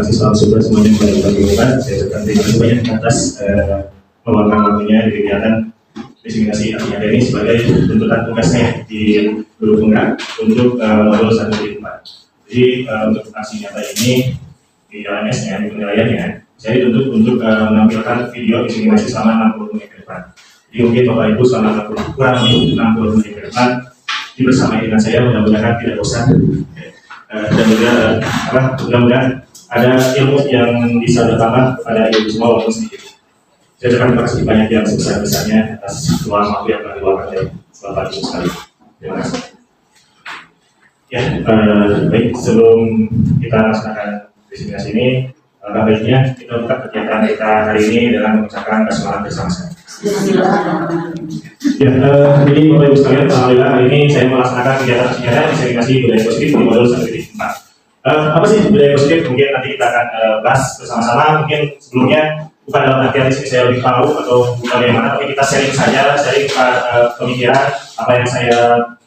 mahasiswa sudah semuanya pada kegiatan. Saya ucapkan terima kasih banyak atas meluangkan waktunya di kegiatan diseminasi artinya ini sebagai tuntutan tugasnya di Guru Tunggal untuk modul 1 4. Jadi untuk aksi nyata ini di LMS-nya, di penilaiannya, saya dituntut untuk menampilkan video diseminasi selama 60 menit ke depan. Jadi mungkin Bapak Ibu selama kurang lebih 60 menit ke depan bersama dengan saya, mudah-mudahan tidak bosan dan juga mudah-mudahan ada ilmu yang bisa bertambah pada ilmu semua walaupun sedikit. Saya ucapkan terima kasih banyak yang sebesar-besarnya atas luang waktu yang telah diluangkan dari Bapak Ibu sekalian. Terima kasih. Ya, baik, sebelum kita melaksanakan diseminasi ini, baiknya kita buka kegiatan kita hari ini dengan mengucapkan keselamatan bersama-sama. Ya, jadi Bapak Ibu sekalian, alhamdulillah hari ini saya melaksanakan kegiatan diseminasi budaya positif di modul 1.4. Apa sih budaya positif? Mungkin nanti kita akan bahas bersama-sama. Mungkin sebelumnya bukan dalam artian di sini saya lebih tahu atau bagaimana, tapi kita sharing saja, sharing pemikiran apa yang saya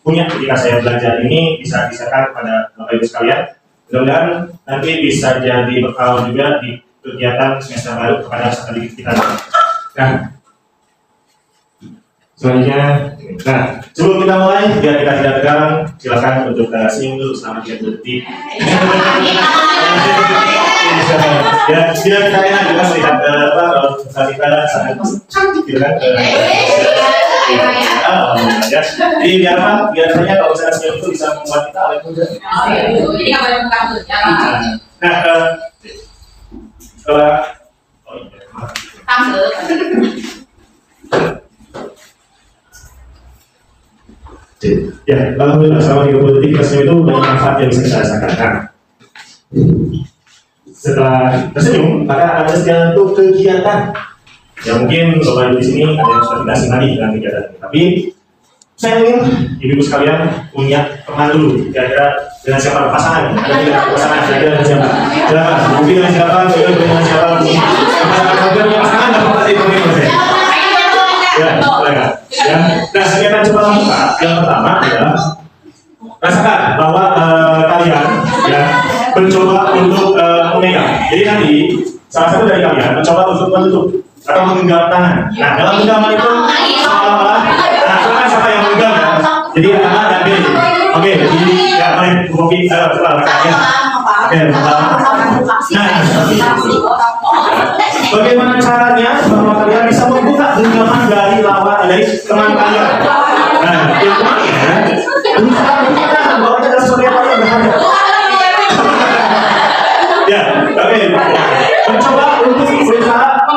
punya ketika saya belajar ini bisa diserahkan kepada Bapak Ibu sekalian. Mudah-mudahan nanti bisa jadi bekal juga di kegiatan semester baru kepada peserta didik kita. Nah, selanjutnya, sebelum kita mulai, biar kita tidak tegang, silakan untuk senyum dulu selama 30 detik. Ya, biar kita enak juga melihat kalau kita sangat cantik gitu kan. Ya. Jadi biar apa? Biasanya kalau misalnya senyum itu bisa membuat kita awet muda. Jadi nggak boleh buka tuh, ya, alhamdulillah selama 30 detik senyum itu banyak manfaat yang bisa kita rasakan. Nah, setelah tersenyum, maka ada satu kegiatan yang mungkin Bapak Ibu di sini ada yang sudah tidak asing lagi dengan kegiatan ini. Tapi saya ingin ibu-ibu sekalian punya teman dulu, kira-kira dengan siapa pasangan? Ada tidak pasangan? Ada dengan siapa? Ya, mungkin dengan siapa? Dengan siapa? Ada punya pasangan nggak apa-apa sih teman-teman saya? Ya, mereka. Ya, nah kegiatan coba buka. Yang pertama adalah rasakan bahwa kalian ya mencoba untuk memegang. Jadi nanti salah satu dari kalian mencoba untuk menutup atau menggenggam tangan. Nah, dalam genggaman itu seolah-olah, siapa yang menggenggam ya? Jadi A dan B. Oke, jadi ya mari kopi coba rekannya. Oke, nah, bagaimana caranya bahwa kalian bisa membuka genggaman dari lawan dari teman kalian? Nah, yang pertama berusaha membuka bahwa ada sesuatu yang berharga. Ya, oke. Mencoba untuk berusaha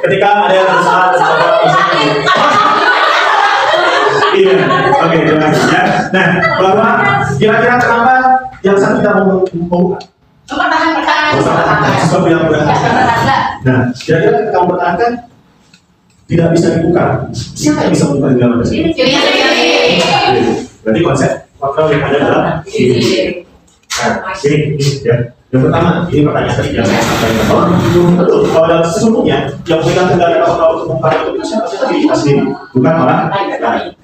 ketika ada yang berusaha oke, terima kasih ya. Nah, bahwa kira-kira kenapa yang satu tidak mau membuka? Sesuatu yang berat. Nah, kira-kira ketika mempertahankan tidak bisa dibuka. Siapa yang bisa membuka di dalam sini? Berarti konsep kontrol yang ada dalam ini. Nah, ini ya. Yang pertama, ini pertanyaan tadi yang saya sampaikan. Betul, kalau dalam sesungguhnya yang pegang kendali kontrol untuk membuka itu siapa sih pasti bukan orang lain.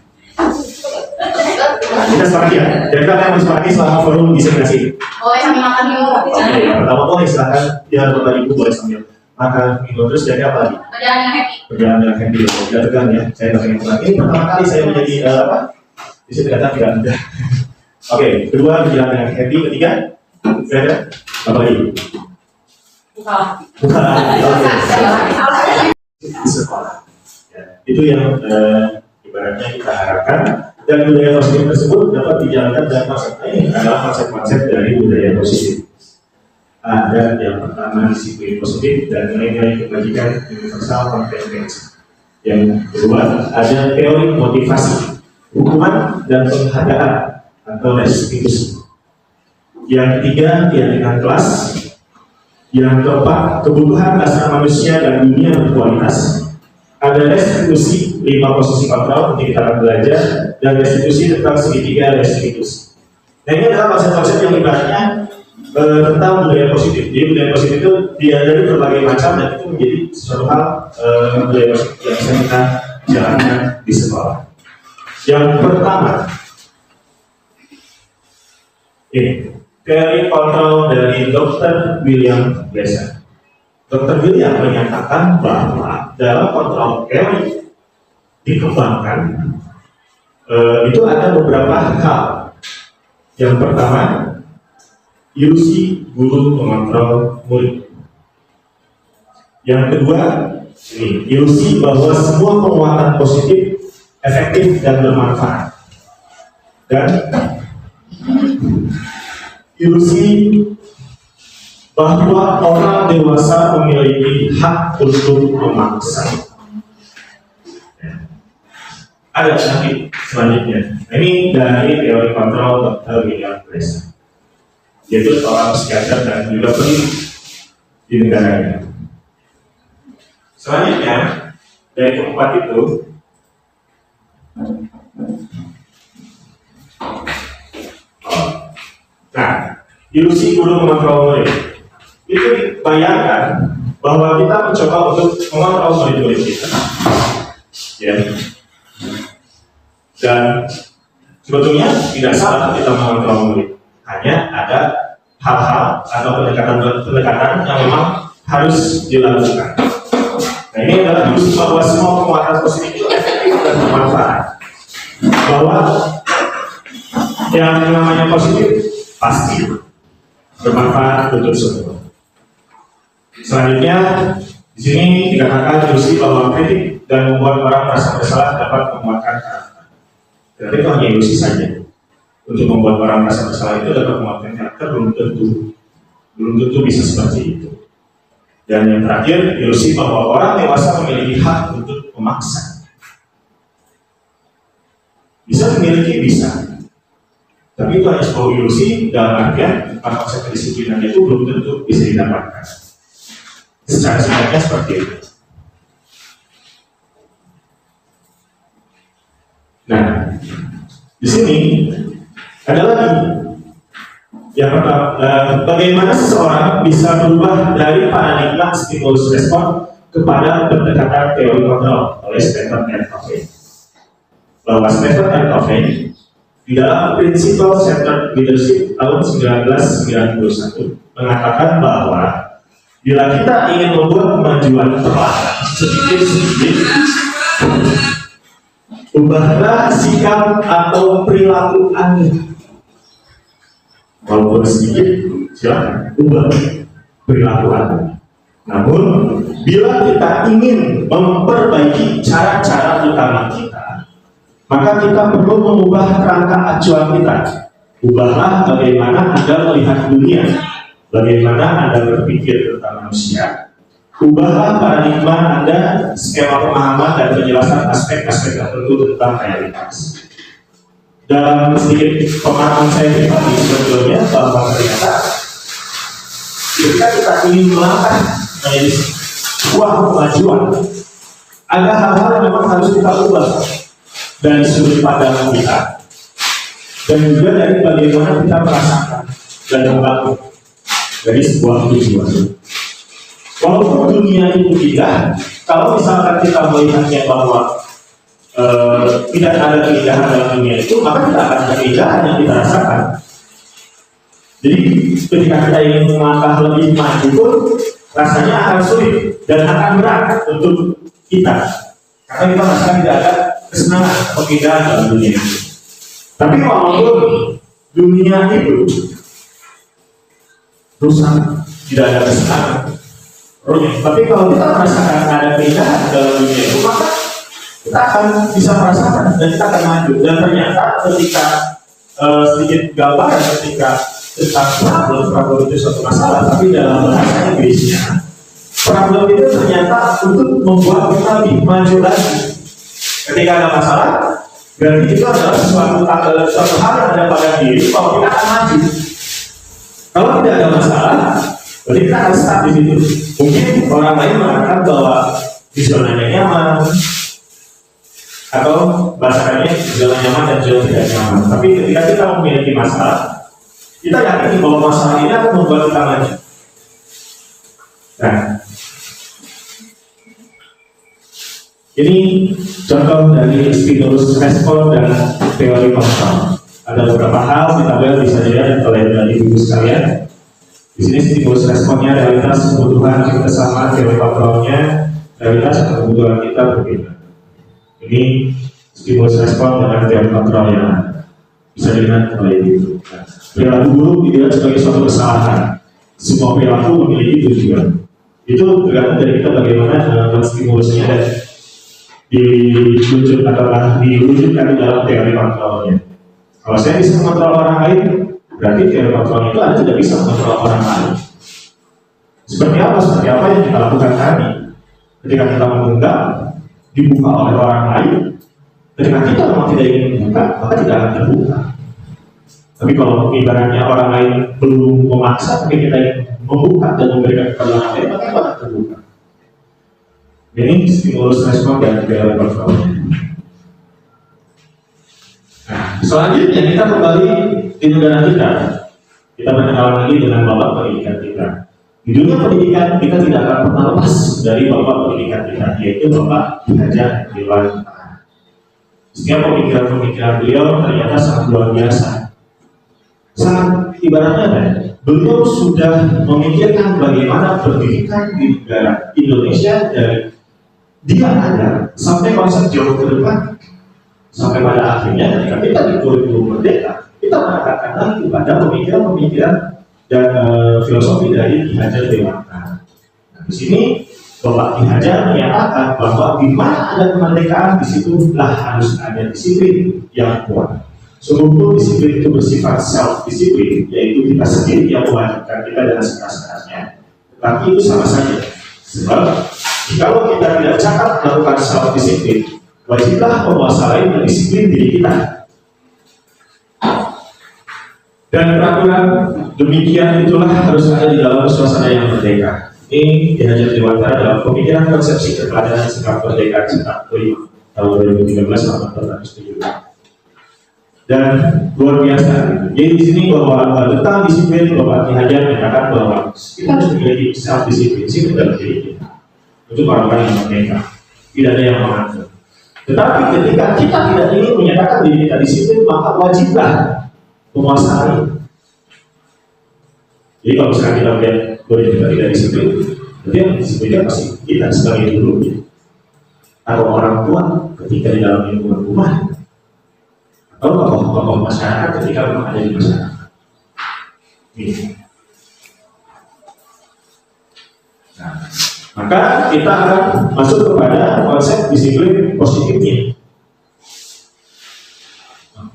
Kita sepakati ya. Jadi kita akan disepakati selama forum diseminasi. Boleh sambil makan dulu. Oke, yang pertama boleh silakan ya Bapak Ibu boleh sambil makan minum terus jadi apa lagi? Berjalan dengan happy. Berjalan dengan happy. Tidak tegang ya. Saya nggak pengen tegang. Ini pertama kali saya menjadi apa? Di sini ternyata tidak ada. Oke, kedua berjalan dengan happy. Ketiga, saya apa lagi? Buka. Di sekolah. Ya, itu yang ibaratnya kita harapkan. Dan budaya positif tersebut dapat dijalankan dan konsep ini adalah konsep-konsep dari budaya positif. ada yang pertama disiplin positif dan nilai-nilai kebajikan universal kompetensi. Yang kedua ada teori motivasi, hukuman dan penghargaan atau restitusi. Yang ketiga keyakinan kelas. Yang keempat kebutuhan dasar manusia dan dunia berkualitas. Ada restitusi 5 posisi kontrol nanti kita akan belajar, dan restitusi tentang segitiga restitusi. Nah ini adalah konsep-konsep yang ibaratnya tentang budaya positif. Jadi budaya positif itu diadari berbagai macam dan itu menjadi suatu hal budaya positif yang bisa kita jalankan di sekolah. Yang pertama, ini teori kontrol dari Dr. William Glasser. Dr. William menyatakan bahwa dalam kontrol teori dikembangkan itu ada beberapa hal. Yang pertama, ilusi guru mengontrol murid. Yang kedua, ini ilusi bahwa semua penguatan positif efektif dan bermanfaat. Dan ilusi bahwa orang dewasa memiliki hak untuk memaksa. Ada nanti selanjutnya. Ini dari teori kontrol Dr. William Glasser. Yaitu seorang psikiater dan juga peneliti di negaranya. Selanjutnya dari keempat itu ilusi guru mengontrol murid. Itu bayangkan bahwa kita mencoba untuk mengontrol murid-murid kita. Ya. Dan sebetulnya tidak salah kita mengontrol murid. Hanya ada hal-hal atau pendekatan yang memang harus dilakukan. Nah ini adalah ilusi bahwa semua penguatan positif itu efektif dan bermanfaat. Bahwa yang namanya positif pasti bermanfaat untuk semua. Selanjutnya di sini dikatakan ilusi bahwa kritik dan membuat orang merasa bersalah dapat menguatkan karakter. Tapi itu hanya ilusi saja. Untuk membuat orang merasa bersalah itu dapat menguatkan karakter belum tentu bisa seperti itu. Dan yang terakhir, ilusi bahwa orang dewasa memiliki hak untuk memaksa. Bisa memiliki, bisa. Tapi itu hanya sebuah ilusi dalam artian konsep kedisiplinan itu belum tentu bisa didapatkan. Secara singkatnya seperti itu. Nah, di sini ada lagi yang pertama, bagaimana seseorang bisa berubah dari paradigma stimulus respon kepada pendekatan teori kontrol oleh Stephen R. Covey. Bahwa Stephen R. Covey di dalam Principle Centered Leadership tahun 1991 mengatakan bahwa bila kita ingin membuat kemajuan perlahan sedikit-sedikit, ubahlah sikap atau perilaku Anda. Walaupun sedikit, silakan ubah perilaku Anda. Namun, bila kita ingin memperbaiki cara-cara utama kita, maka kita perlu mengubah kerangka acuan kita. Ubahlah bagaimana Anda melihat dunia, bagaimana Anda berpikir tentang manusia. Ubahlah paradigma Anda, skema pemahaman dan penjelasan aspek-aspek tertentu tentang realitas. Dalam sedikit pemahaman saya pribadi sebetulnya bahwa ternyata ketika kita ingin melangkah menjadi sebuah kemajuan, ada hal-hal yang memang harus kita ubah dari sudut pandang kita dan juga dari bagaimana kita merasakan dan membangun dari sebuah tujuan. Walaupun dunia itu tidak, kalau misalkan kita melihatnya bahwa tidak ada keindahan dalam dunia itu, maka kita akan ada keindahan yang kita rasakan. Jadi ketika kita ingin melangkah lebih maju pun rasanya akan sulit dan akan berat untuk kita, karena kita merasakan tidak ada kesenangan atau keindahan dalam dunia itu. Tapi walaupun dunia itu rusak, tidak ada kesenangan, tapi kalau kita merasakan ada keindahan dalam dunia itu, maka kita akan bisa merasakan dan kita akan maju. Dan ternyata ketika sedikit gambaran ketika tentang problem itu suatu masalah, tapi dalam bahasa Inggrisnya problem itu ternyata untuk membuat kita lebih maju lagi. Ketika ada masalah, berarti itu adalah suatu hal yang ada pada diri bahwa kita akan maju. Kalau tidak ada masalah, berarti kita akan stuck di situ. Mungkin orang lain mengatakan bahwa di zonanya nyaman, atau bahasanya zona nyaman dan zona tidak nyaman. Tapi ketika kita memiliki masalah, kita yakin bahwa masalah ini akan membuat kita maju. Nah, ini contoh dari stimulus respon dan teori kontrol. Ada beberapa hal di tabel bisa dilihat oleh dari ibu sekalian. Di sini stimulus responnya, realitas, kebutuhan kita sama, teori kontrolnya, realitas dan kebutuhan kita berbeda. Ini stimulus respon dengan teori kontrol yang bisa dilihat oleh ibu. Perilaku buruk dilihat sebagai suatu kesalahan. Semua perilaku memiliki tujuan. Itu tergantung dari kita bagaimana stimulusnya dan diwujudkan di dalam teori kontrolnya. Kalau saya bisa mengontrol orang lain, berarti teori kontrol itu Anda tidak bisa mengontrol orang lain. Seperti apa yang kita lakukan tadi? Ketika kita mengundang, dibuka oleh orang lain, ketika kita memang tidak ingin membuka, maka tidak akan terbuka. Tapi kalau ibaratnya orang lain belum memaksa, tapi kita ingin membuka dan memberikan kepada orang lain, maka kita akan terbuka. Ini stimulus respon dan teori kontrolnya. Nah, selanjutnya kita kembali di negara kita. Kita berkenalan lagi dengan bapak pendidikan kita. Di dunia pendidikan kita tidak akan pernah lepas dari bapak pendidikan kita, yaitu Bapak Ki Hajar Dewantara. Setiap pemikiran-pemikiran beliau ternyata sangat luar biasa. Sangat ibaratnya beliau sudah memikirkan bagaimana pendidikan di negara Indonesia dari dia ada sampai konsep jauh ke depan, sampai pada akhirnya ketika kita di kurikulum merdeka kita mengatakan lagi pada pemikiran-pemikiran dan filosofi dari Ki Hajar Dewantara. Nah, di sini Bapak Ki Hajar menyatakan bahwa di mana ada kemerdekaan, di situlah harus ada disiplin yang kuat. Sungguh disiplin itu bersifat self disiplin, yaitu kita sendiri yang mewajibkan kita dengan sekeras-kerasnya. Tetapi itu sama saja, sebab kalau kita tidak cakap melakukan self disiplin, wajiblah penguasa lain mendisiplin diri kita. Dan peraturan demikian itulah harus ada di dalam suasana yang merdeka. Ini Ki Hajar Dewantara dalam pemikiran konsepsi keteladanan sikap merdeka Cipta Kerja tahun 2013 1807. Dan luar biasa. Jadi di sini bahwa tentang disiplin, Bapak Ki Hajar menyatakan bahwa kita harus memiliki self disiplin dalam diri kita untuk orang-orang yang merdeka. Tidak ada yang mengatur. Tetapi ketika kita tidak ingin menyatakan diri kita disiplin, maka wajiblah penguasa lain. Jadi kalau misalnya kita melihat bahwa kita tidak disiplin, berarti yang disiplinkan pasti kita sebagai gurunya atau orang tua ketika di dalam lingkungan rumah, atau tokoh-tokoh masyarakat ketika memang ada di masyarakat. Nah, maka kita akan masuk kepada konsep disiplin positifnya.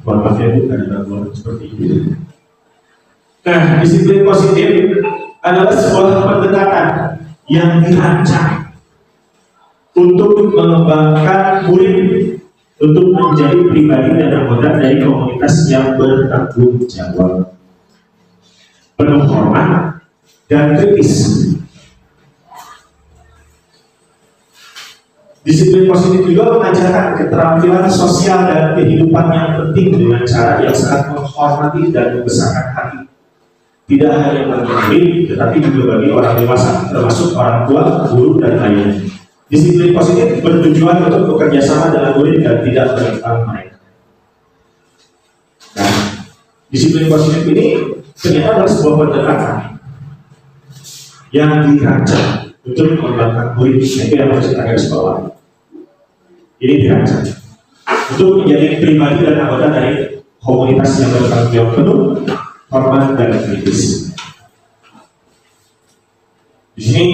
Formatnya itu ada gangguan seperti itu. Nah, disiplin positif adalah sebuah pendekatan yang dirancang untuk mengembangkan murid untuk menjadi pribadi dan anggota dari komunitas yang bertanggung jawab, penuh hormat dan kritis. Disiplin positif juga mengajarkan keterampilan sosial dan kehidupan yang penting dengan cara yang sangat menghormati dan membesarkan hati. Tidak hanya bagi murid, tetapi juga bagi orang dewasa, termasuk orang tua, guru, dan lainnya. Disiplin positif bertujuan untuk bekerja sama dengan murid dan tidak menentang mereka. Nah, disiplin positif ini ternyata adalah sebuah pendekatan yang dirancang untuk mengembangkan murid. Itu yang harus kita garis bawahi. Ini dirancang untuk menjadi pribadi dan anggota dari komunitas yang bertanggung jawab penuh, hormat dan kritis. Di sini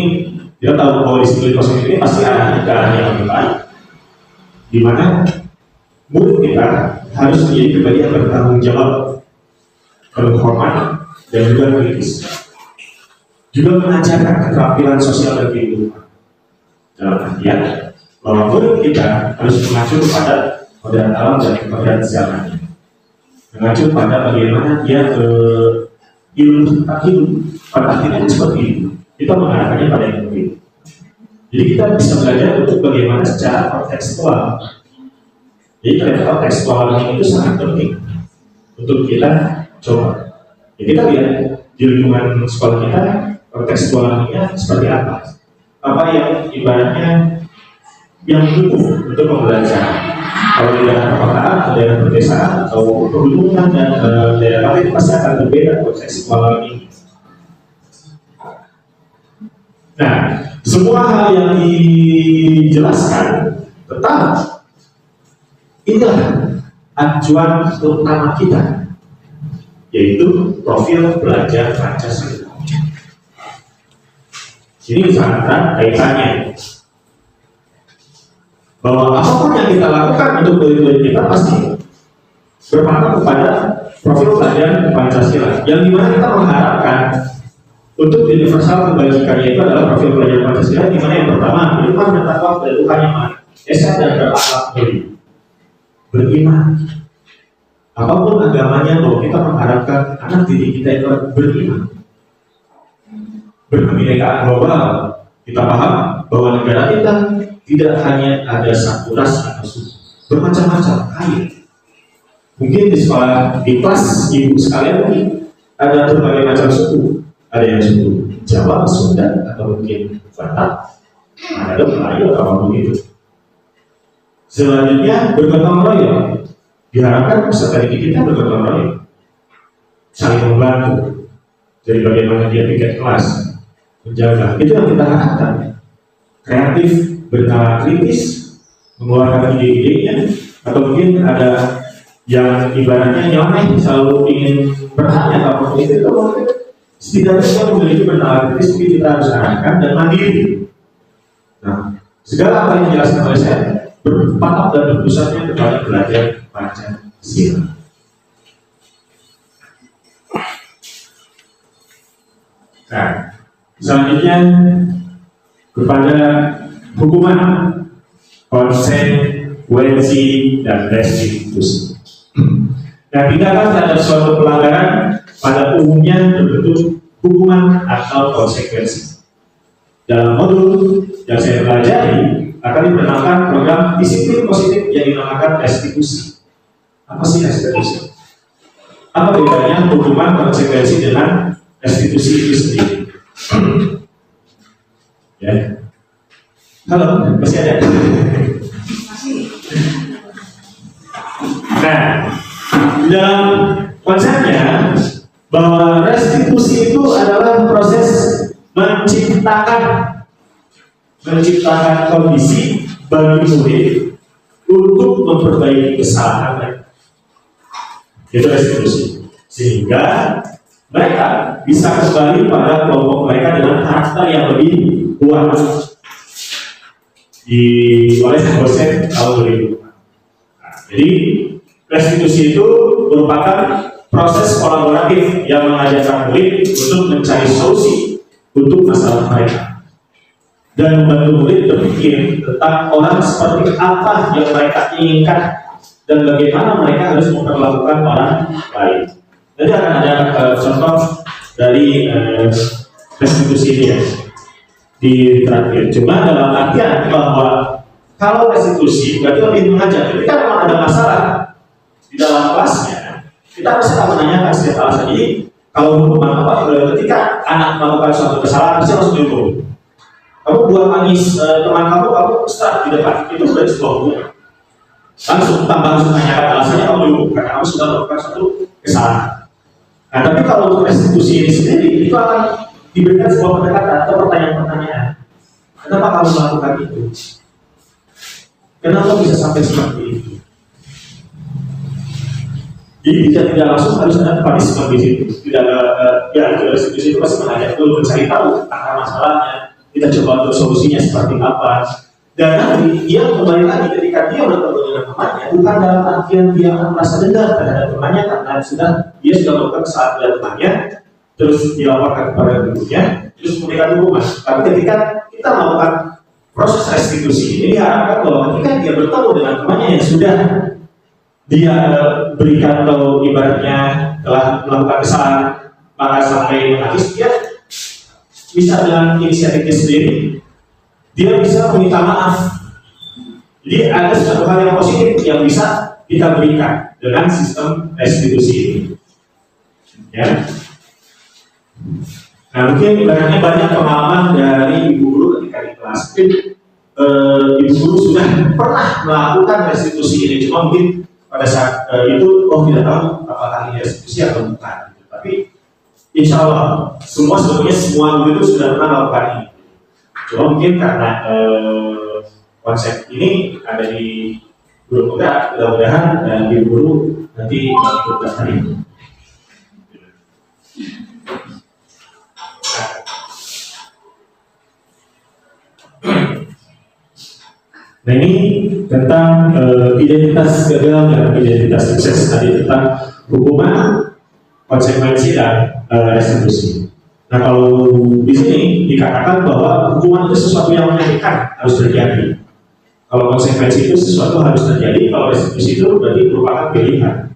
kita tahu bahwa disiplin positif ini pasti arahnya ke arah yang lebih baik, di mana murid kita harus menjadi pribadi yang bertanggung jawab, penuh hormat dan juga kritis. Juga mengajarkan keterampilan sosial dan kehidupan. Dalam artian bahwa murid kita harus mengacu kepada kodrat alam dan kodrat zamannya. Mengacu pada bagaimana dia ilmu tentang hidup. Pada akhirnya seperti itu. Kita mengarahkannya pada ilmu hidup. Jadi kita bisa belajar untuk bagaimana secara kontekstual. Jadi ternyata kontekstual itu sangat penting untuk kita coba. Ya, kita lihat di lingkungan sekolah kita kontekstualnya seperti apa. Apa yang ibaratnya yang mendukung untuk pembelajaran. Kalau di daerah perkotaan atau daerah pedesaan atau pegunungan dan daerah lain pasti akan berbeda kontekstual ini. Nah, semua hal yang dijelaskan tetap inilah acuan utama kita, yaitu profil belajar Pancasila. Ini sangat kaitannya bahwa apapun yang kita lakukan untuk murid-murid kita pasti berpatokan kepada profil belajar Pancasila, yang dimana kita mengharapkan untuk universal kebajikannya itu adalah profil belajar Pancasila, di mana yang pertama beriman dan takwa kepada Tuhan yang Maha Esa dan berakhlak mulia. Beriman, apapun agamanya, bahwa kita mengharapkan anak didik kita itu beriman. Berkebinekaan global, kita paham bahwa negara kita tidak hanya ada satu ras atau suku, bermacam-macam kain. Mungkin di sekolah, di kelas ibu sekalian mungkin ada berbagai macam suku. Ada yang suku Jawa, Sunda, atau mungkin Batak, ada Melayu atau apapun itu. Selanjutnya bergotong royong. Diharapkan peserta didik kita bergotong royong, saling membantu. Dari bagaimana dia piket kelas, menjaga. Itu yang kita harapkan. Kreatif, bernalar kritis, mengeluarkan ide-idenya, atau mungkin ada yang ibaratnya nyontek, selalu ingin bertanya apapun itu. Setidaknya dia memiliki bernalar kritis, mungkin kita harus arahkan dan mandiri. Nah, segala apa yang dijelaskan oleh saya berpatok dan berpusatnya kepada belajar Pancasila. Nah, selanjutnya kepada hukuman, konsekuensi, dan restitusi. Nah, tindakan terhadap suatu pelanggaran pada umumnya berbentuk hukuman atau konsekuensi. Dalam modul yang saya pelajari akan diperkenalkan program disiplin positif yang dinamakan restitusi. Apa sih restitusi? Apa bedanya hukuman konsekuensi dengan restitusi itu sendiri? Ya. Halo, masih ada? Nah, dalam konsepnya bahwa restitusi itu adalah proses menciptakan kondisi bagi murid untuk memperbaiki kesalahan mereka. Itu restitusi. Sehingga mereka bisa kembali pada kelompok mereka dengan karakter yang lebih kuat. Oleh dosen tahun 2000. Nah, jadi restitusi itu merupakan proses kolaboratif yang mengajarkan murid untuk mencari solusi untuk masalah mereka dan membantu murid berpikir tentang orang seperti apa yang mereka inginkan dan bagaimana mereka harus memperlakukan orang lain. Nanti akan ada contoh dari restitusi ini ya di terakhir. Cuma dalam artian bahwa kalau restitusi berarti lebih mengajar. Ketika memang ada masalah di dalam kelasnya, kita pasti akan menanyakan setiap alasan. Jadi kalau hukuman apa? Ketika anak melakukan suatu kesalahan, pasti langsung dihukum. Kamu buat nangis teman kamu start di depan, itu sudah sebuah hukuman. Langsung langsung menanyakan alasannya, kamu dihukum karena kamu sudah melakukan suatu kesalahan. Nah, tapi kalau untuk restitusi ini sendiri, itu akan diberikan sebuah pendekatan atau pertanyaan-pertanyaan. Kenapa kamu melakukan itu? Kenapa bisa sampai seperti itu? Jadi tidak langsung harus ada punishment di situ. Tidak ada ya itu restitusi itu pasti mengajak dulu mencari tahu akar masalahnya. Kita coba untuk solusinya seperti apa. Dan nanti dia kembali lagi ketika dia bertemu dengan temannya, bukan dalam artian dia akan merasa dendam terhadap temannya karena dia sudah melakukan kesalahan terhadap temannya, terus dilaporkan kepada berikutnya, terus memberikan hukuman. Tapi ketika kita melakukan proses restitusi ini, diharapkan bahwa ketika dia bertemu dengan temannya yang sudah dia berikan atau ibaratnya telah melakukan kesalahan, maka sampai menangis, dia bisa dengan inisiatifnya sendiri, dia bisa meminta maaf. Jadi ada sesuatu hal yang positif yang bisa kita berikan dengan sistem restitusi ini. Ya. Nah, mungkin ibaratnya banyak pengalaman dari ibu guru ketika di kelas. Ibu guru sudah pernah melakukan restitusi ini, cuma mungkin pada saat itu tidak tahu apakah ini restitusi atau bukan. Tapi insya Allah sebetulnya semua guru itu sudah pernah melakukan ini. Cuma mungkin karena konsep ini ada di guru pemuda, mudah-mudahan ibu guru nanti ikut hari ini. Nah, ini tentang identitas gagal dan identitas sukses, tadi tentang hukuman, konsekuensi dan restitusi. Nah, kalau di sini dikatakan bahwa hukuman itu sesuatu yang menyakitkan, harus terjadi. Kalau konsekuensi itu sesuatu harus terjadi, kalau restitusi itu berarti merupakan pilihan.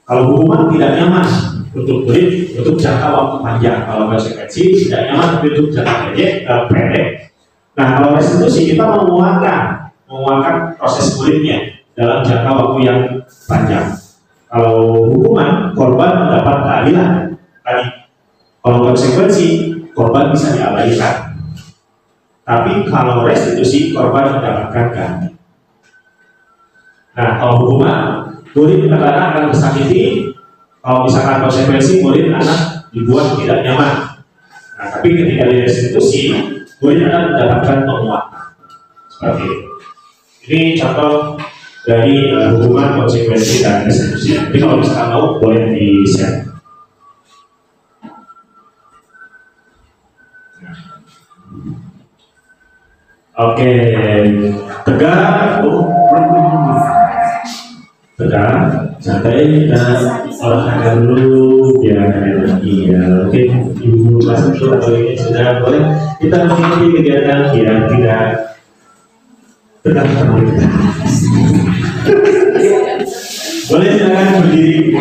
Kalau hukuman tidak nyaman untuk murid untuk jangka waktu panjang, kalau konsekuensi tidak nyaman untuk jangka pendek. Nah, kalau restitusi kita menguangkan proses muridnya dalam jangka waktu yang panjang. Kalau hukuman, korban mendapat keadilan. Tadi, kalau konsekuensi, korban bisa diabaikan. Tapi kalau restitusi, korban mendapatkan keadilan. Nah, kalau hukuman, murid anak akan tersakiti. Kalau misalkan konsekuensi, murid anak dibuat tidak nyaman. Nah, tapi ketika di restitusi, murid akan mendapatkan penguatan. Seperti itu. Ini contoh dari hukuman, konsekuensi, dan restitusi. Jadi kalau misalkan mau, boleh di-share. Oke, tegak, santai, dan olahraga dulu biar lagi ya. Oke, ibu kelas itu atau ini sudah boleh kita mengikuti kegiatan biar tidak tegak terlalu. Boleh silakan berdiri.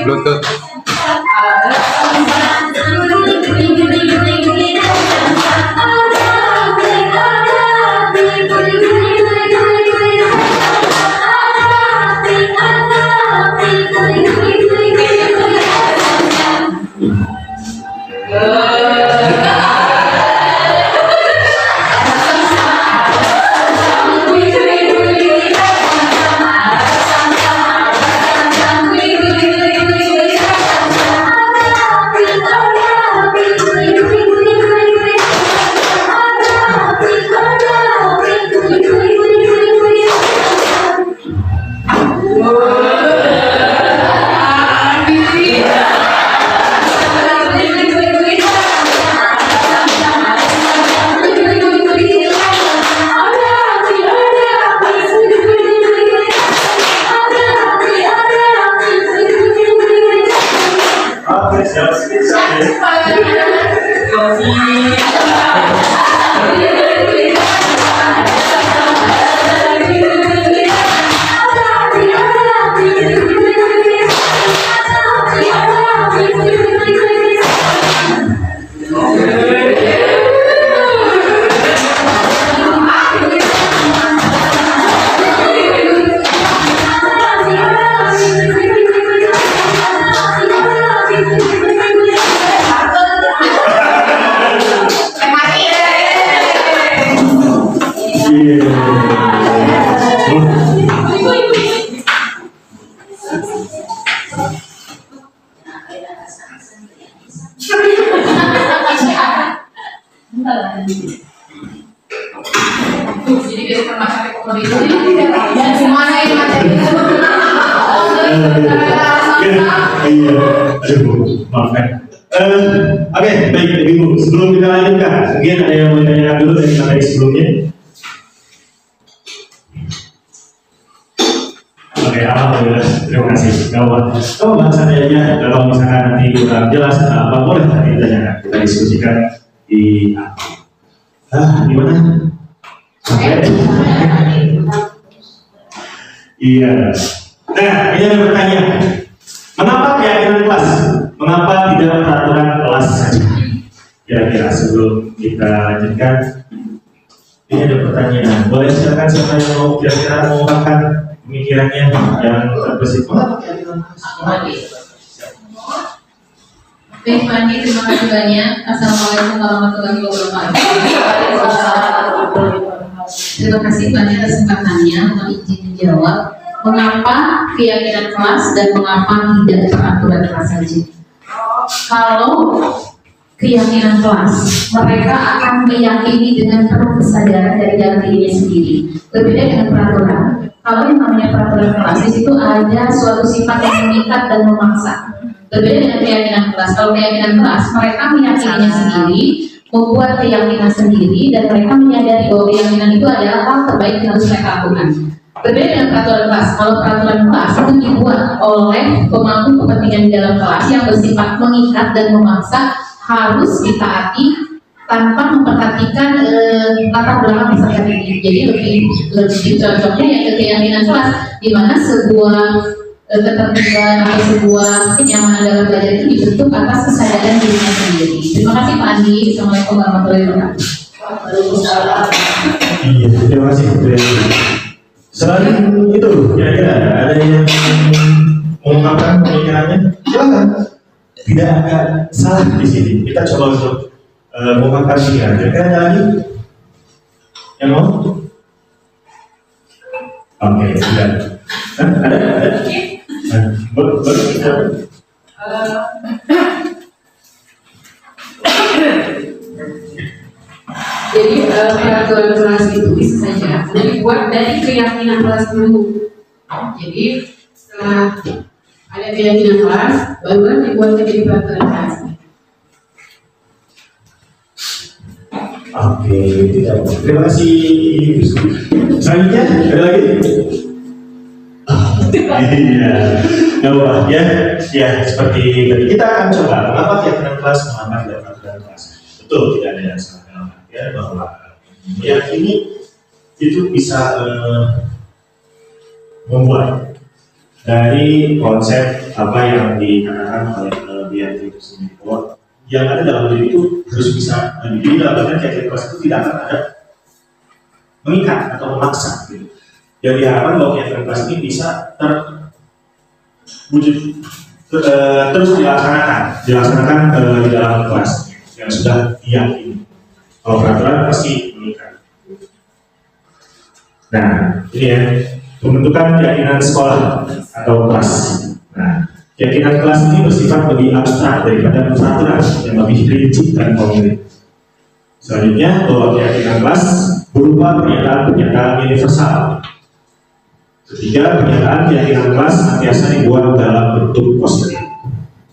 Bluetooth. Jadi biasa materi komoditas dan semuanya yang materi itu Iya, aduh, maaf kan. Oke, baik, Ibu. Sebelum kita lanjutkan, mungkin ada yang mau tanyakan dulu dari materi sebelumnya. Oke, alhamdulillah, terima kasih. Kalau bahasannya aja, kalau misalkan nanti kurang jelas apa boleh nanti ditanyakan, kita diskusikan di di mana? Iya. Nah, ini ada pertanyaan. Mengapa keyakinan kelas? Mengapa tidak peraturan kelas saja? Kira-kira sebelum kita lanjutkan, ini ada pertanyaan. Boleh silakan siapa yang mau kira-kira mengungkapkan pemikirannya yang terbesit. Mengapa keyakinan kelas? Baik, Mandi, terima kasih banyak. Assalamualaikum warahmatullahi wabarakatuh. Terima kasih banyak atas kesempatannya untuk izin menjawab mengapa keyakinan kelas dan mengapa tidak peraturan kelas saja. Kalau keyakinan kelas, mereka akan meyakini dengan penuh kesadaran dari dalam dirinya sendiri. Berbeda dengan peraturan. Kalau yang namanya peraturan kelas, di situ ada suatu sifat yang mengikat dan memaksa. Berbeda dengan keyakinan kelas. Kalau keyakinan kelas, mereka meyakininya sendiri, membuat keyakinan sendiri, dan mereka menyadari bahwa keyakinan itu adalah hal terbaik yang harus mereka lakukan. Berbeda dengan peraturan kelas. Kalau peraturan kelas itu dibuat oleh pemangku kepentingan di dalam kelas yang bersifat mengikat dan memaksa, harus ditaati tanpa memperhatikan latar belakang peserta didik. Jadi lebih cocoknya ya ke keyakinan kelas, di mana sebuah ketertiban atau sebuah kenyamanan dalam belajar itu dibentuk atas kesadaran dirinya sendiri. Terima kasih Pak Andi. Assalamualaikum warahmatullahi wabarakatuh. Iya, terima kasih. Selain itu, kira-kira ada yang mengungkapkan pemikirannya? Silakan. Tidak ada salah di sini. Kita coba untuk mengungkapkan pemikiran. Kira-kira ada lagi yang mau? Oke, sudah. Ada. Jadi peraturan kelas itu bisa saja dibuat dari keyakinan kelas dulu. Jadi setelah ada keyakinan kelas, baru dibuat menjadi peraturan kelas. Oke, tidak. Terima kasih. Selanjutnya ada lagi? Iya, nggak apa ya. Ya seperti tadi kita akan coba mengapa keyakinan kelas, mengapa tidak peraturan kelas. Betul, tidak ada yang salah ya bahwa meyakini itu bisa membuat dari konsep apa yang dikatakan oleh BNT itu sendiri bahwa yang ada dalam diri itu harus bisa jadi dalam bagian keyakinan kelas itu tidak akan ada mengikat atau memaksa gitu. Yang diharapkan bahwa keyakinan kelas ini bisa terwujud terus dilaksanakan di dalam kelas yang sudah diyakini. Kalau peraturan pasti mengikat. Nah, ini ya pembentukan keyakinan sekolah atau kelas. Nah, keyakinan kelas ini bersifat lebih abstrak daripada peraturan yang lebih rinci dan konkret. Selanjutnya, bahwa keyakinan kelas berupa pernyataan universal. Ketiga, pernyataan keyakinan kelas senantiasa dibuat dalam bentuk positif.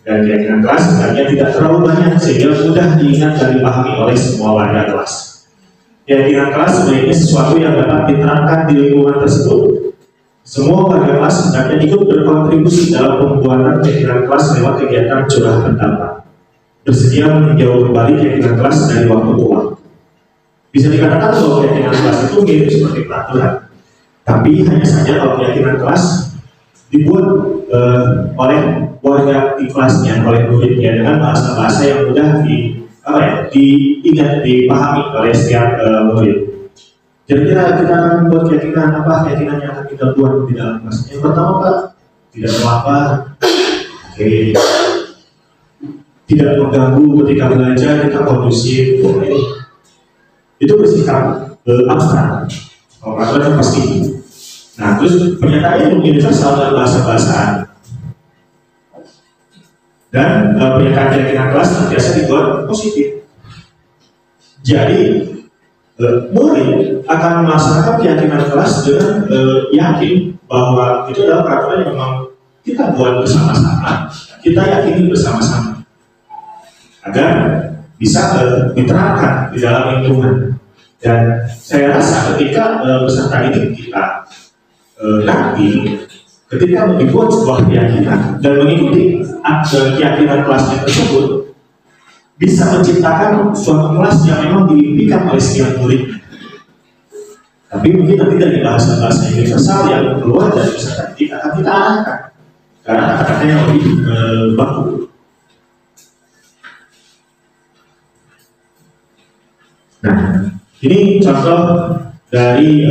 Dan keyakinan kelas sebenarnya tidak terlalu banyak sehingga mudah diingat dan dipahami oleh semua warga kelas. Keyakinan kelas sebenarnya sesuatu yang dapat diterapkan di lingkungan tersebut. Semua warga kelas sebenarnya ikut berkontribusi dalam pembuatan keyakinan kelas lewat kegiatan curah pendapat. Bersedia meninjau kembali keyakinan kelas dari waktu ke waktu. Bisa dikatakan bahwa keyakinan kelas itu mirip seperti peraturan. Tapi hanya saja kalau keyakinan kelas dibuat oleh warga di kelasnya, oleh muridnya dengan bahasa-bahasa yang mudah diingat, dipahami oleh setiap murid. Kira-kira kita akan membuat keyakinan apa? Keyakinan yang akan kita buat di dalam kelas. Yang pertama Pak, tidak melapar, tidak mengganggu ketika belajar, kita kondusif. Itu bersifat abstrak. Kalau peraturan pasti. Nah, terus pernyataannya universal dalam bahasa-bahasaan. Dan pernyataan keyakinan kelas biasa dibuat positif. Jadi murid akan melaksanakan keyakinan kelas dengan yakin bahwa itu adalah peraturan yang memang kita buat bersama-sama, kita yakini bersama-sama agar bisa diterapkan di dalam lingkungan. Dan saya rasa ketika peserta didik kita nanti ketika membuat sebuah keyakinan dan mengikuti keyakinan kelasnya tersebut, bisa menciptakan suatu kelas yang memang diimpikan oleh setiap murid. Tapi mungkin nanti dari bahasa-bahasa universal yang keluar dari peserta didik akan kita arahkan karena kata-kata yang lebih baku. Nah, ini contoh dari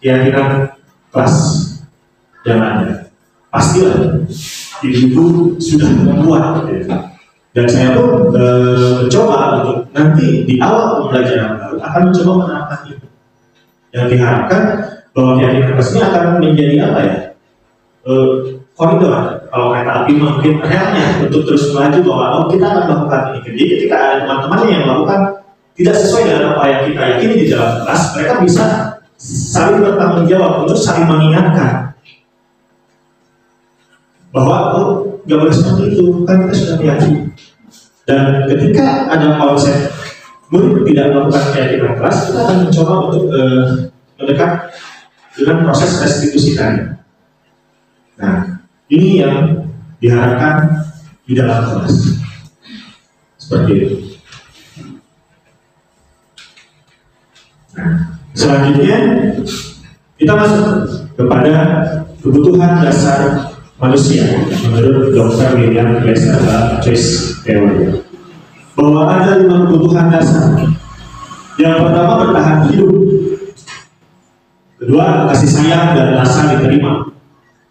keyakinan kelas yang ada. Pastilah ibu sudah membuat, dan saya pun mencoba untuk nanti di awal pembelajaran baru akan mencoba menerapkan itu. Yang diharapkan bahwa keyakinan kelas ini akan menjadi apa ya? Koridor. Kalau kereta api mungkin relnya untuk terus melaju bahwa kita akan melakukan ini. Jadi ketika ada teman-teman yang melakukan tidak sesuai dengan apa yang kita yakini di dalam kelas, mereka bisa saling bertanggung jawab untuk saling mengingatkan bahwa nggak boleh seperti itu, kan kita sudah meyakini. Dan ketika ada konsep murid tidak melakukan keyakinan kelas, kita akan mencoba untuk mendekat dengan proses restitusi tadi. Nah, ini yang diharapkan di dalam kelas seperti itu. Nah, selanjutnya kita masuk kepada kebutuhan dasar manusia menurut Dr. William Glasser dalam Choice Theory, bahwa ada 5 kebutuhan dasar. Yang pertama, bertahan hidup. Kedua, kasih sayang dan rasa diterima.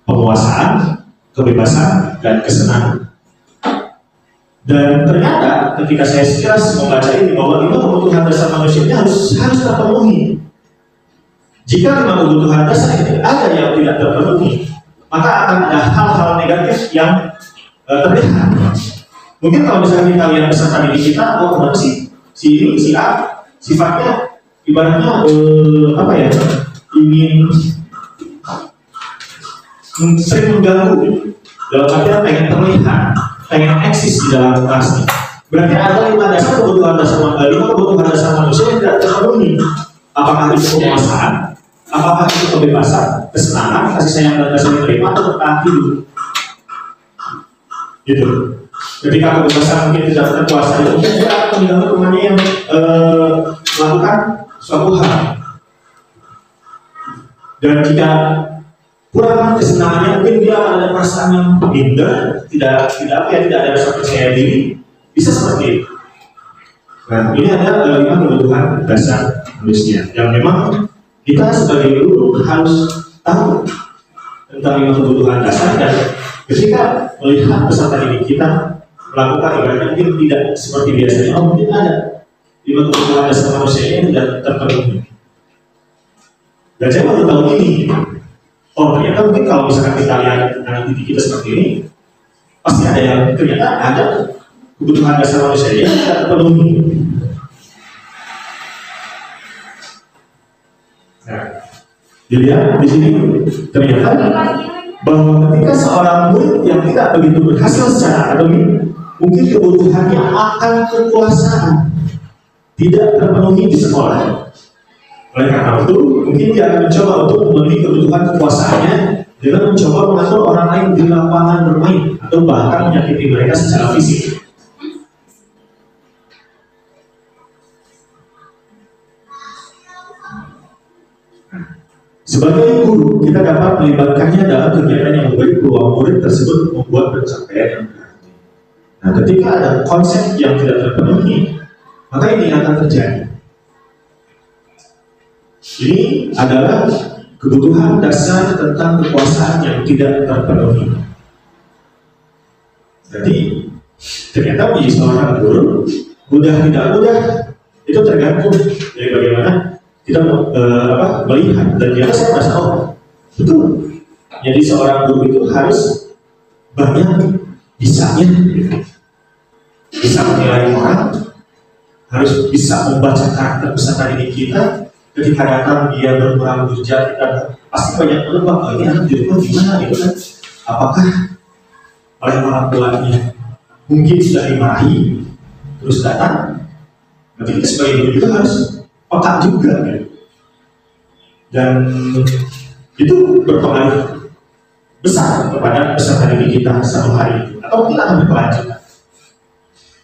Penguasaan, kebebasan, dan kesenangan. Dan ternyata ketika saya sekilas membaca ini bahwa 5 kebutuhan dasar manusia ini harus terpenuhi. Jika 5 kebutuhan dasar ini ada yang tidak terpenuhi, maka akan ada hal-hal negatif yang terlihat. Mungkin kalau misalnya kita lihat peserta didik kita, kenapa sih si ini, si A, sifatnya ibaratnya ingin sering mengganggu, dalam artian pengen terlihat, pengen eksis di dalam kelas. Berarti ada 5 kebutuhan dasar manusia yang tidak terpenuhi. Apakah itu penguasaan, apakah itu kebebasan, kesenangan, kasih sayang dan rasa diterima, atau bertahan hidup? Gitu. Ketika kebebasan mungkin tidak terkuasai, mungkin dia akan mengganggu temannya yang melakukan suatu hal. Dan jika kurang kesenangannya, mungkin dia ada perasaan yang minder, tidak ada rasa percaya diri, bisa seperti itu. Nah, ini ada 5 kebutuhan dasar manusia yang memang kita sebagai guru harus tahu tentang 5 kebutuhan dasar, dan ketika melihat peserta didik kita melakukan ibaratnya mungkin tidak seperti biasanya, mungkin ada 5 kebutuhan dasar manusia yang tidak terpenuhi. Dan saya baru tahu ini. Ternyata mungkin kalau misalkan kita lihat anak didik kita seperti ini, pasti ada yang ternyata ada kebutuhan dasar manusia yang tidak terpenuhi. Nah, dilihat di sini ternyata bahwa ketika seorang murid yang tidak begitu berhasil secara akademik, mungkin kebutuhannya akan kekuasaan tidak terpenuhi di sekolah. Oleh karena itu, mungkin dia akan mencoba untuk memenuhi kebutuhan kekuasaannya dengan mencoba mengatur orang lain di lapangan bermain atau bahkan menyakiti mereka secara fisik. Sebagai guru, kita dapat melibatkannya dalam kegiatan yang memberi peluang murid tersebut membuat pencapaian yang berarti. Nah, ketika ada konsep yang tidak terpenuhi, maka ini akan terjadi. Ini adalah kebutuhan dasar tentang kekuasaan yang tidak terpenuhi. Jadi, ternyata menjadi seorang guru, mudah tidak mudah, itu tergantung dari bagaimana kita melihat. Dan ternyata saya merasa, betul. Jadi seorang guru itu harus banyak bisanya, bisa menilai orang, harus bisa membaca karakter peserta didik kita. Ketika datang dia berkurang kerja, kita pasti banyak menebak, oh, ini anak di rumah gimana gitu kan? Apakah oleh orang tuanya mungkin sudah dimarahi terus datang? Berarti kita sebagai guru juga harus peka juga gitu. Dan itu berpengaruh besar kepada peserta didik kita satu hari itu, atau mungkin akan berkelanjutan.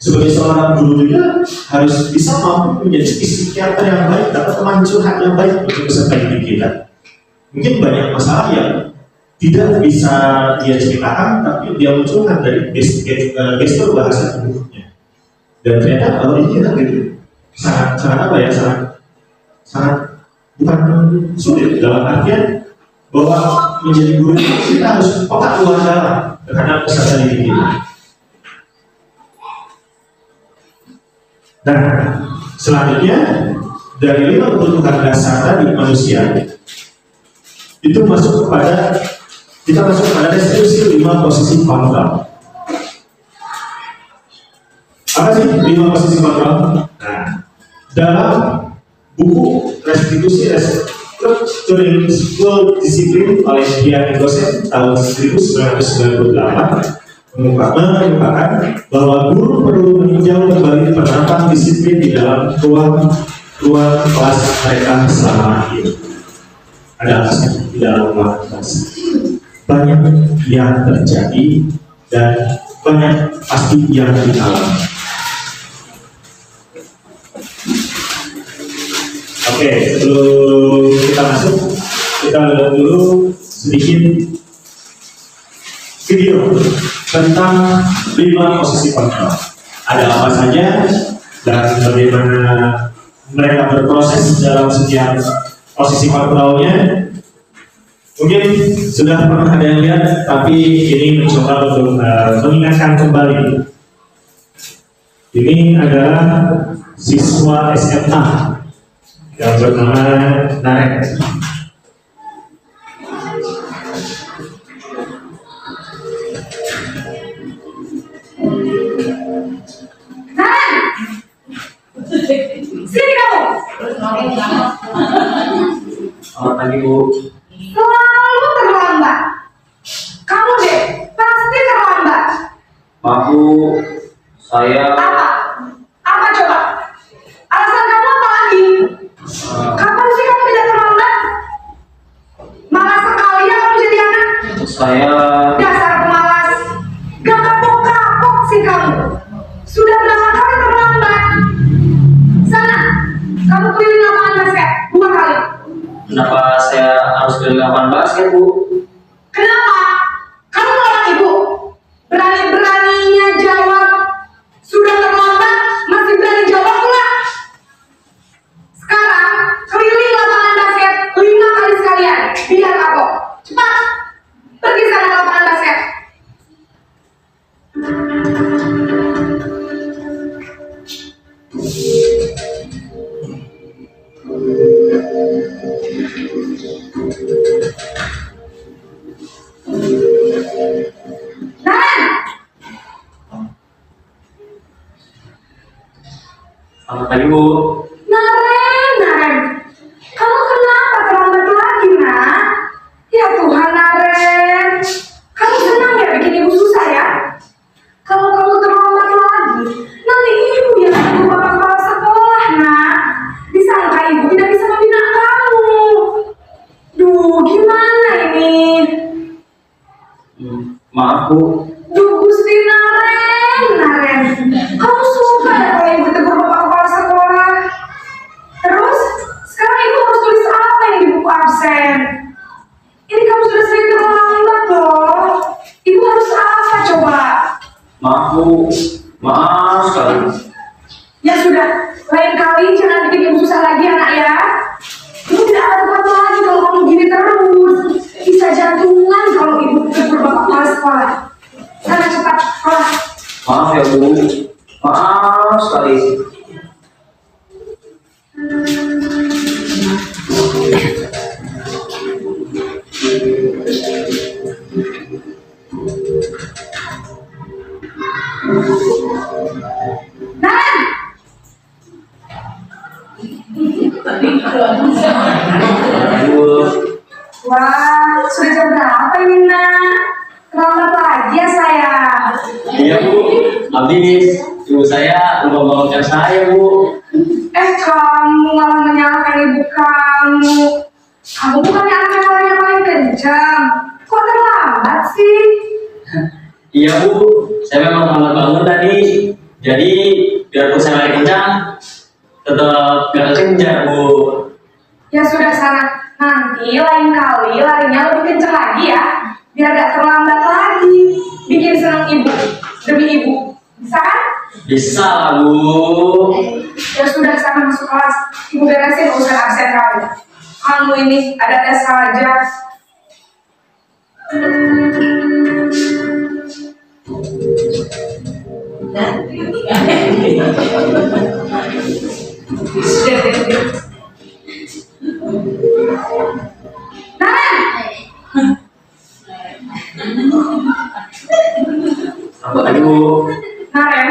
Sebagai seorang guru juga harus bisa mampu menjadi psikiater yang baik, dapat teman curhat yang baik untuk peserta didik kita. Mungkin banyak masalah yang tidak bisa dia ceritakan, tapi dia munculkan dari gestur bahasa tubuhnya. Dan ternyata kalau ini kan gitu, sangat apa ya, sangat bukan sulit dalam artian bahwa menjadi guru kita harus otak luar dalam terhadap peserta didik kita. Nah, selanjutnya dari 5 kebutuhan dasar tadi manusia itu masuk kepada restitusi 5 posisi kontrol. Apa sih 5 posisi kontrol? Nah, dalam buku restitusi Restructuring School Discipline oleh Dian Gosen tahun 1998 mengungkapkan bahwa guru perlu meninjau kembali penerapan disiplin di dalam ruang kelas mereka selama ini. Ada apa sih di dalam ruang kelas? Banyak yang terjadi dan banyak pasti yang dialami. Oke, sebelum kita masuk, kita lihat dulu sedikit video tentang 5 posisi kontrol. Ada apa saja dan bagaimana mereka berproses dalam setiap posisi kontrolnya. Mungkin sudah pernah ada yang lihat, tapi ini mencoba untuk mengingatkan kembali. Ini adalah siswa SMA yang bernama Naren. Sini kamu. Selamat pagi, Bu. Selalu terlambat. Kamu deh, pasti terlambat. Maaf, Bu. Saya Apa? Apa coba? Alasan kamu apa lagi? Kapan sih kamu tidak terlambat? Malas sekali ya kamu jadi anak. saya Dasar pemalas. Gak kapok-kapok sih kamu. Sudah berapa kali terlambat? Sana, kamu keliling lapangan basket 2 kali. kenapa saya harus keliling lapangan basket, Bu? Kenapa? Kamu orang ibu. Berani-beraninya jawab. Sudah terlambat, masih berani jawab pula. Sekarang, keliling lapangan basket 5 kali sekalian. Biar kapok. Cepat. Pergi sana ke lapangan basket. Naren! Selamat pagi, Bu. Naren, kamu kenapa terlambat lagi, nak? Ya Tuhan, Naren, kamu senang ya bikin ibu susah ya? Kalau kamu terlambat lagi, nanti ibu yang akan bawa kepala sekolah, nak. Disangka ibu tidak bisa membina kamu. Duh, gimana ini? Maaf, Bu. Duh, Gusti Naren, kamu suka ya kalau ibu tegur bapak kepala sekolah? Terus, sekarang ibu harus tulis apa yang di buku absen? Ini kamu sudah sering terlambat loh. Ibu harus apa coba? Maaf, Bu. Maaf sekali. Ya sudah, lain kali jangan bikin ibu susah lagi anak ya. Ibu tidak akan kuat lagi kalau kamu gini terus. Bisa jantungan kalau ibu tegur bapak kepala sekolah. Sana cepat sekolah. Maaf ya, Bu. Maaf sekali. Naren, Wah, sudah jam berapa ini nak? Terlambat lagi ya saya. Iya Bu, habis ibu saya lupa bangunkan saya Bu. Kamu malah menyalahkan ibu kamu. Kamu bukannya anak yang paling kencang. Kok terlambat sih? Iya Bu, saya memang terlambat bangun tadi. Jadi biarpun saya lari kencang, tetap gak kencang Bu. Ya sudah sana, nanti lain kali larinya lebih kencang lagi ya. Biar gak terlambat lagi. Bikin senang ibu, demi ibu. Bisa kan? Bisa lah Bu. Ya sudah sana masuk kelas. Ibu beresin urusan absen kamu. Kamu ini ada tes saja. Apa tadi Bu? Naren,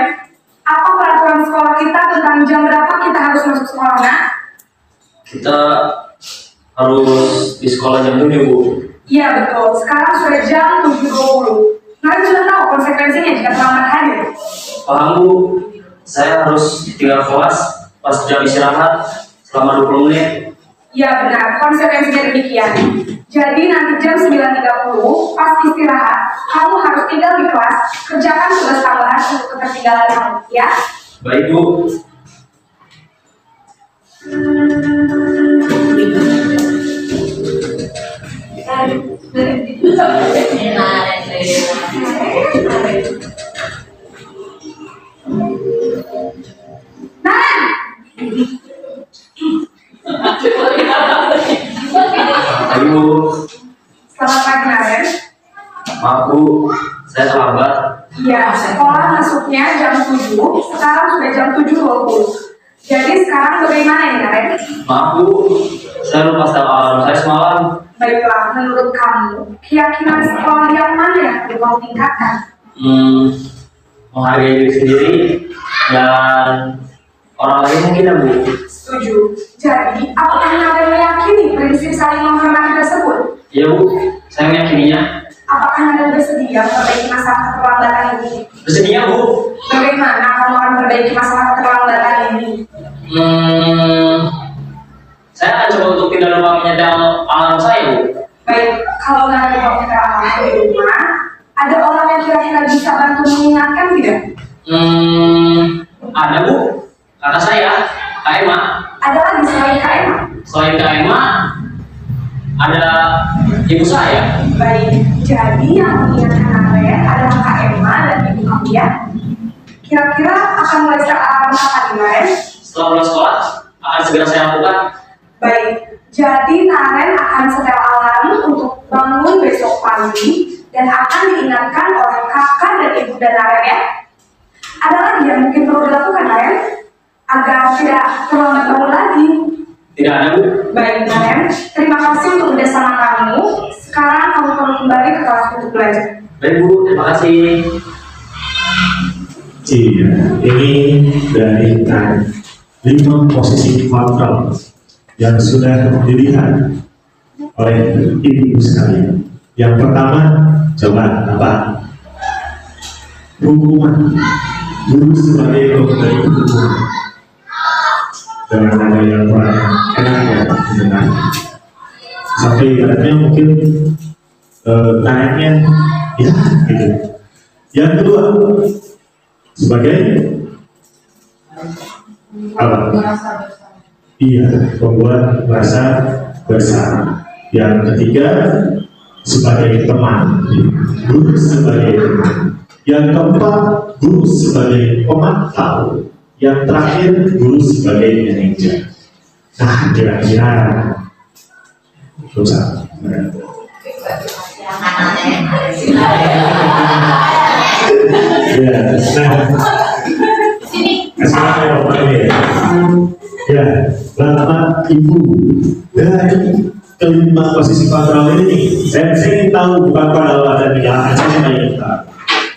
apa peraturan sekolah kita tentang jam berapa kita harus masuk sekolah, nak? Kita harus di sekolah jam 7 Bu. Iya betul, sekarang sudah jam 7.20. Naren sudah tahu konsekuensinya jika terlambat hadir. Paham Bu, saya harus tinggal kelas pas jam istirahat selama 20 menit. Iya benar, konsekuensinya demikian. Jadi nanti jam 9.30 pas istirahat, kamu harus tinggal di kelas, kerjakan tugas tambahan untuk ketertinggalan kamu, ya? Baik Bu. Baik Bu. Selamat pagi, Naren. Maaf Bu, saya terlambat. Iya, sekolah masuknya jam 7, sekarang sudah jam 7.20. Jadi sekarang bagaimana ini, Naren? Maaf Bu, saya lupa setel alarm saya semalam. Baiklah, menurut kamu, keyakinan sekolah yang mana yang perlu kamu tingkatkan? Menghargai diri sendiri dan orang lain mungkin ya Bu. Setuju. Jadi, apakah Naren meyakini prinsip saling menghormati tersebut? Iya Bu, saya meyakininya. Apakah Naren bersedia memperbaiki masalah keterlambatan ini? Bersedia Bu. Bagaimana kamu akan memperbaiki masalah keterlambatan ini? Saya akan coba untuk tidak lupa menyetel alarm saya Bu. Baik, kalau Naren mau menyetel alarm di rumah, ada orang yang kira-kira bisa bantu mengingatkan tidak? Ada Bu, kata saya, Kak Emma. Ada lagi selain Kak Emma? Selain Kak Emma, ada ibu saya. Baik, jadi yang mengingatkan Naren adalah Kak Emma dan ibu kamu ya. Kira-kira akan mulai setel alarm kapan nih, Naren? Setelah pulang sekolah, akan segera saya lakukan. Baik, jadi Naren akan setel alarm untuk bangun besok pagi dan akan diingatkan oleh kakak dan ibu dan Naren ya. Ada lagi yang mungkin perlu dilakukan, Naren? Agar tidak terlambat bangun lagi. Tidak ada Bu. Baik, Naren. Terima kasih untuk kerjasama kamu. Sekarang kamu perlu kembali ke kelas untuk belajar. Baik Bu, terima kasih. Iya, ini dari 5 posisi kontrol yang sudah dilihat oleh ibu sekalian. Yang pertama, coba apa? Hukuman. Guru sebagai pemberi hukuman. Dengan ada yang kurang enak ya, dengan sampai ibaratnya mungkin naiknya ya gitu. Yang kedua, sebagai apa? Iya, membuat rasa bersama. Yang ketiga, sebagai teman, guru sebagai teman. Yang keempat, guru sebagai pemantau. Yang terakhir, guru sebagai manajer. Nah, kira-kira usah. Ya, nah, sekarang saya mau tanya ya, Bapak Ibu dari kelima posisi kontrol ini, saya ingin tahu bukan pada wadah negara, saya ingin tahu.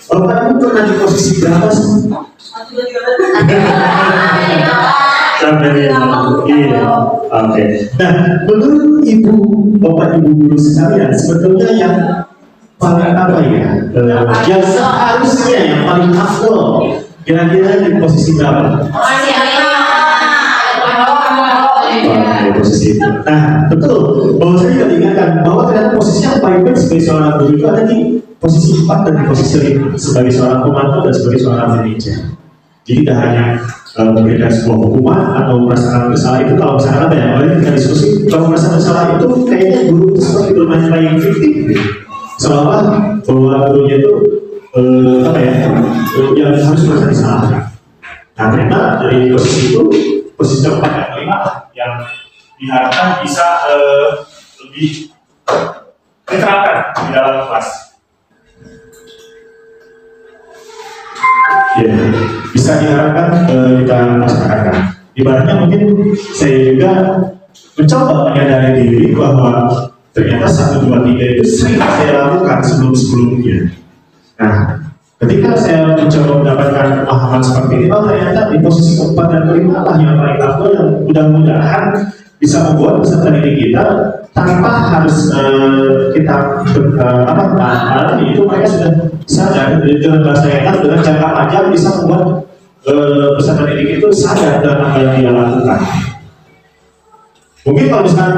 Bapak Ibu pernah di posisi berapa sih? Iya. Oke. Nah, menurut ibu, bapak ibu guru sekalian, sebetulnya yang paling apa ya? Yang seharusnya yang paling afdol, kira-kira di posisi berapa? Posisi itu. Nah, betul. Bahwa saya juga ingatkan bahwa ternyata posisi yang paling baik sebagai seorang guru itu ada di posisi 4 dan di posisi 5 sebagai seorang pemantau dan sebagai seorang manajer. Jadi tidak hanya memberikan sebuah hukuman atau merasakan bersalah itu kalau misalkan ada yang lain kita diskusi kalau merasa bersalah itu kayaknya guru itu seperti bermain playing victim gitu. Seolah bahwa gurunya itu apa ya yang harus merasa disalahkan. Nah ternyata dari posisi itu posisi keempat dan kelima yang diharapkan bisa lebih diterapkan di dalam kelas. Ya, bisa diharapkan kita laksanakan. Ibaratnya mungkin saya juga mencoba menyadari diri bahwa ternyata 1, 2, 3 itu sering saya lakukan sebelum-sebelumnya. Nah, ketika saya mencoba mendapatkan pemahaman seperti ini, ternyata di posisi keempat dan kelima lah yang paling afdol yang mudah-mudahan bisa membuat peserta didik kita tanpa harus kita itu mereka sudah sadar dengan bahasa yang dengan jangka panjang bisa membuat peserta didik itu sadar dengan apa yang dia lakukan. Mungkin kalau misalkan,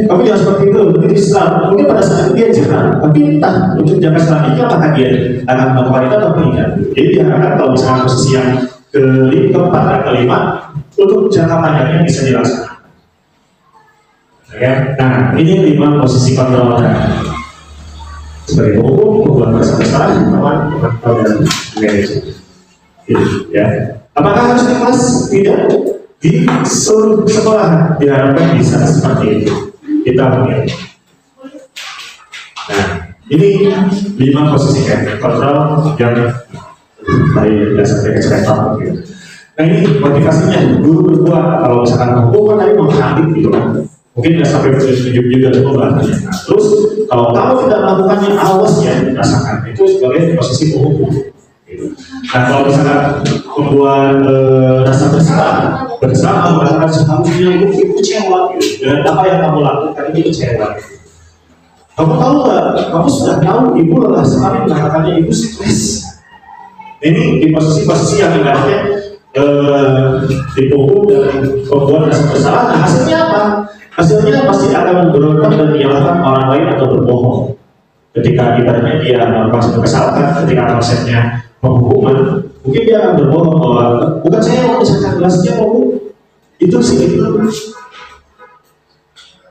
kamu jangan seperti itu Islam, mungkin pada saat itu dia jerah, tapi entah untuk jangka selanjutnya apakah dia akan melakukan itu atau tidak. Jadi diharapkan kalau misalkan posisi yang keempat dan kelima untuk jangka panjangnya bisa dilaksanakan. Ya. Nah, ini 5 posisi kontrol sebagai hukum, pembuat merasa bersalah, pemantau dan manajer. Ya. Apakah harus di kelas? Tidak. Di seluruh sekolah diharapkan bisa seperti itu. Kita melihat. Nah, ini 5 posisi kontrol yang dari dasar ekspektor. Nah, ini motivasinya guru berbuat kalau misalkan hukum tadi menghadik gitu kan. Mungkin tidak sampai tunjuk juga coba. Nah, terus kalau kamu tidak melakukannya, awas ya dirasakan. Itu sebagai posisi penghukum. Gitu. Nah, kalau misalkan membuat rasa bersalah mengatakan seharusnya itu kecewa gitu. Dengan apa yang kamu lakukan ini kecewa. Kamu tahu nggak? Kamu sudah tahu ibu lelah sekali mengatakannya ibu stres. Ini di posisi yang ibaratnya dipukul dan membuat rasa bersalah. Nah, hasilnya apa? Hasilnya pasti akan memberontak dan menyalahkan orang lain atau berbohong. Ketika ibaratnya dia melakukan satu kesalahan, ketika konsepnya penghukuman, mungkin dia akan berbohong bahwa bukan saya mau misalkan gelasnya mau itu sih itu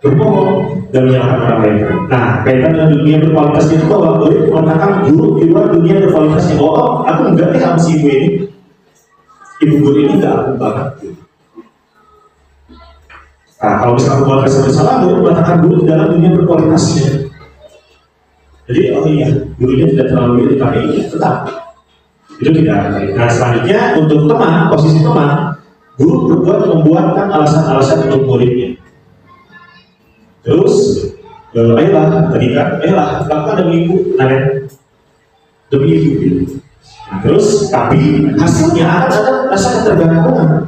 berbohong dan menyalahkan orang lain. Nah, kaitan dengan dunia berkualitas itu bahwa boleh mengatakan guru di luar dunia berkualitasnya. Oh, aku enggak nih sama si ibu ini. Ibu guru ini enggak aku banget. Nah, kalau misalnya buat rasa bersalah, guru mengatakan guru di dalam dunia berkualitasnya. Jadi, oh iya, gurunya tidak terlalu ini, tapi iya, tetap. Itu tidak. Nah, selanjutnya untuk teman, posisi teman, guru membuatkan alasan-alasan untuk muridnya. Terus, ayolah, tadi kan, ayolah, lakukan demi ibu, demi ibu. Nah, terus, tapi hasilnya ada rasa ketergantungan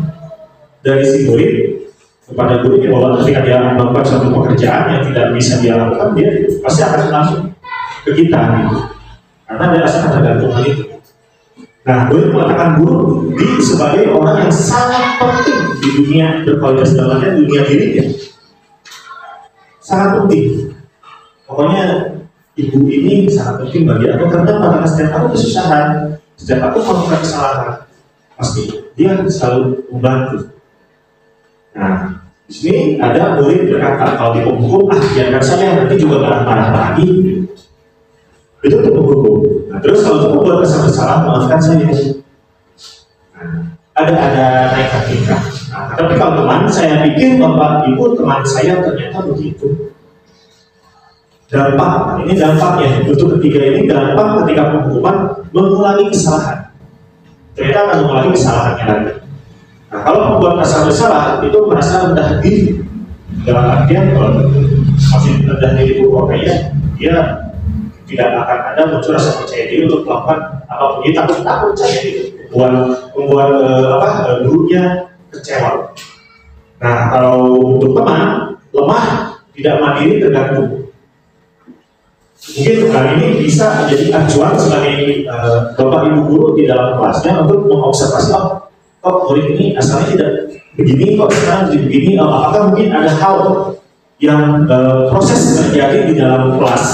dari si murid kepada gurunya bahwa ketika dia melakukan suatu pekerjaan yang tidak bisa dia lakukan, dia pasti akan langsung ke kita gitu. Karena ada rasa ketergantungan itu. Nah, boleh mengatakan guru sebagai orang yang sangat penting di dunia berkualitas dalamnya dunia dirinya. Sangat penting. Pokoknya ibu ini sangat penting bagi aku karena pada setiap aku kesusahan, setiap aku melakukan kesalahan, pasti dia selalu membantu. Nah, di sini ada murid berkata kalau di penghukum, biarkan saya nanti juga marah-marah lagi. Itu untuk penghukum. Nah, terus kalau untuk membuat rasa bersalah, maafkan saya. Nah, ada naikkan tingkat. Nah, tapi kalau teman, saya pikir bapak ibu teman saya ternyata begitu. Dampak, ini dampaknya. Untuk ketiga ini dampak ketika penghukuman mengulangi kesalahan. Ternyata akan mengulangi kesalahannya lagi. Nah, kalau membuat rasa bersalah itu merasa rendah diri. Dalam artian kalau masih rendah diri itu kayaknya dia tidak akan ada muncul rasa percaya diri untuk melakukan apapun. Dia takut saja gitu. Membuat gurunya kecewa. Nah, kalau untuk teman, lemah, tidak mandiri, terganggu. Mungkin ini bisa menjadi acuan sebagai bapak ibu guru di dalam kelasnya untuk mengobservasi, kok murid ini asalnya tidak begini, kok sekarang jadi begini, apakah mungkin ada hal yang proses terjadi di dalam kelas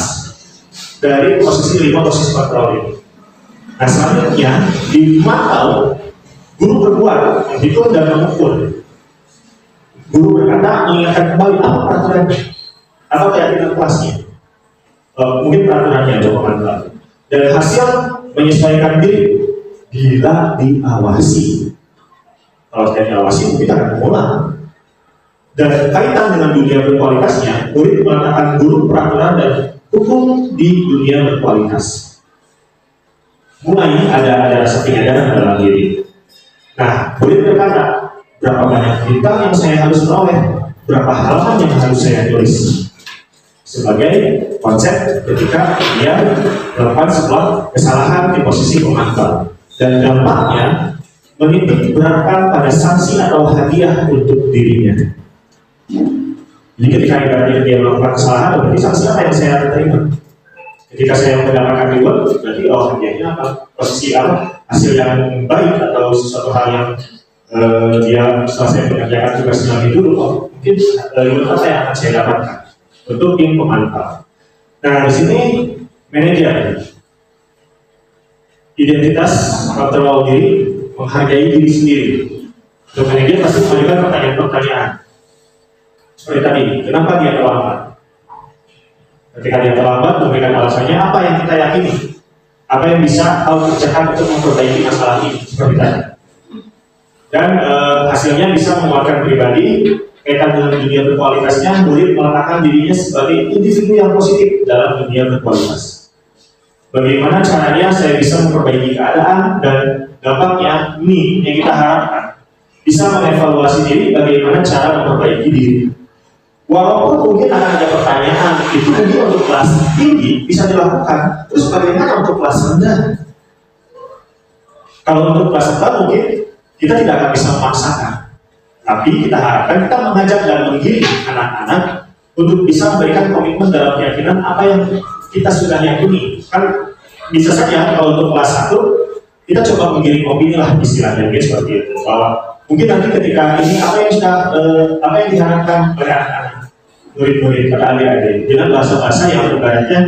dari posisi 5 posisi kontrol ini. Nah, selanjutnya dimantau guru berbuat, menghitung dan mengukur. Guru berkata, mengingatkan kembali apa peraturannya, apa keyakinan kelasnya, mungkin peraturannya coba mantap. Dan hasil menyesuaikan diri bila diawasi. Kalau tidak diawasi, mungkin akan mengulang. Dan kaitan dengan dunia berkualitasnya, murid mengatakan guru peraturan dan hukum di dunia berkualitas. Mulai ada rasa penyadaran dalam diri. Nah, murid berkata, berapa banyak bintang yang saya harus peroleh, berapa halaman yang harus saya tulis. Sebagai konsep ketika dia melakukan sebuah kesalahan di posisi pemantau. Dan dampaknya menitik beratkan pada sanksi atau hadiah untuk dirinya. Jadi ketika dia melakukan kesalahan, berarti sanksi apa yang saya terima? Ketika saya mendapatkan reward, berarti hadiahnya apa? Posisi apa? Hasil yang baik atau sesuatu hal yang dia setelah saya mengerjakan tugasnya lebih dulu, mungkin reward apa yang akan saya dapatkan untuk tim pemantau. Nah, di sini manajer identitas kontrol diri, menghargai diri sendiri. Untuk manajer pasti mengajukan pertanyaan-pertanyaan. Seperti tadi, kenapa dia terlambat? Ketika dia terlambat, memberikan alasannya apa yang kita yakini, apa yang bisa kau kerjakan untuk memperbaiki masalah ini, seperti tadi. Dan hasilnya bisa menguatkan pribadi, kaitan dengan dunia berkualitasnya, murid meletakkan dirinya sebagai individu yang positif dalam dunia berkualitas. Bagaimana caranya saya bisa memperbaiki keadaan dan dampaknya ini yang kita harapkan. Bisa mengevaluasi diri bagaimana cara memperbaiki diri. Walaupun mungkin akan ada pertanyaan, itu mungkin untuk kelas tinggi bisa dilakukan. Terus bagaimana untuk kelas rendah? Kalau untuk kelas rendah mungkin kita tidak akan bisa memaksakan. Tapi kita harapkan kita mengajak dan menggiring anak-anak untuk bisa memberikan komitmen dalam keyakinan apa yang kita sudah yakini. Kan bisa saja kalau untuk kelas 1 kita coba menggiring opini lah istilahnya seperti itu. Bahwa mungkin nanti ketika ini apa yang sudah apa yang diharapkan oleh anak-anak, murid-murid pada adik-adik dengan bahasa-bahasa yang ibaratnya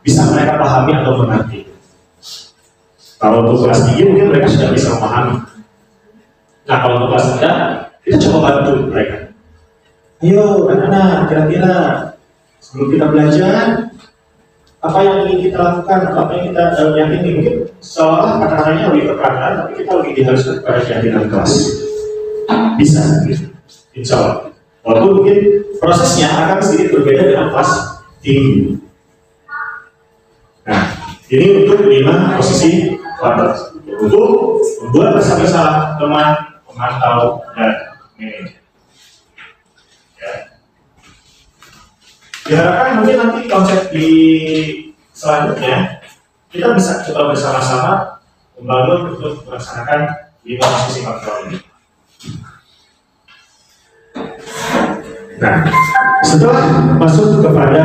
bisa mereka pahami atau mengerti. Kalau untuk kelas tinggi mungkin mereka sudah bisa memahami. Nah, kalau untuk kelas rendah kita coba bantu mereka. Ayo anak-anak, kira-kira sebelum kita belajar apa yang ingin kita lakukan, apa yang kita yakini, mungkin seolah kata-katanya lebih tekanan, tapi kita lebih diharuskan kepada keyakinan kelas. Bisa, gitu. Insya Allah. Walaupun mungkin prosesnya akan sedikit berbeda dengan kelas tinggi. Nah, ini untuk 5 posisi kuadrat. Untuk membuat kesalahan teman, pemantau, dan manajer. Ya. Diharapkan mungkin nanti konsep di selanjutnya kita bisa coba bersama-sama membangun untuk melaksanakan 5 posisi kontrol ini. Nah, setelah masuk kepada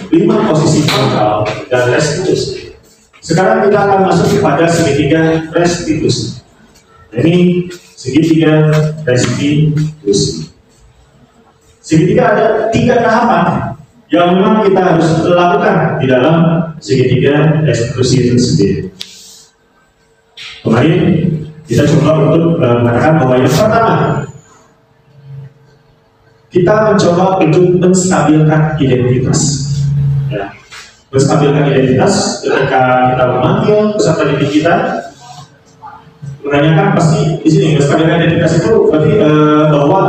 5 posisi kontrol dan restitusi, sekarang kita akan masuk kepada segitiga restitusi. Ini segitiga restitusi. Segitiga ada 3 tahapan yang memang kita harus lakukan di dalam segitiga restitusi itu sendiri. Kemarin kita coba untuk mengatakan bahwa yang pertama, kita mencoba untuk menstabilkan identitas. Ya. Menstabilkan identitas ketika kita memanggil peserta didik kita, menanyakan pasti di sini menstabilkan identitas itu berarti bahwa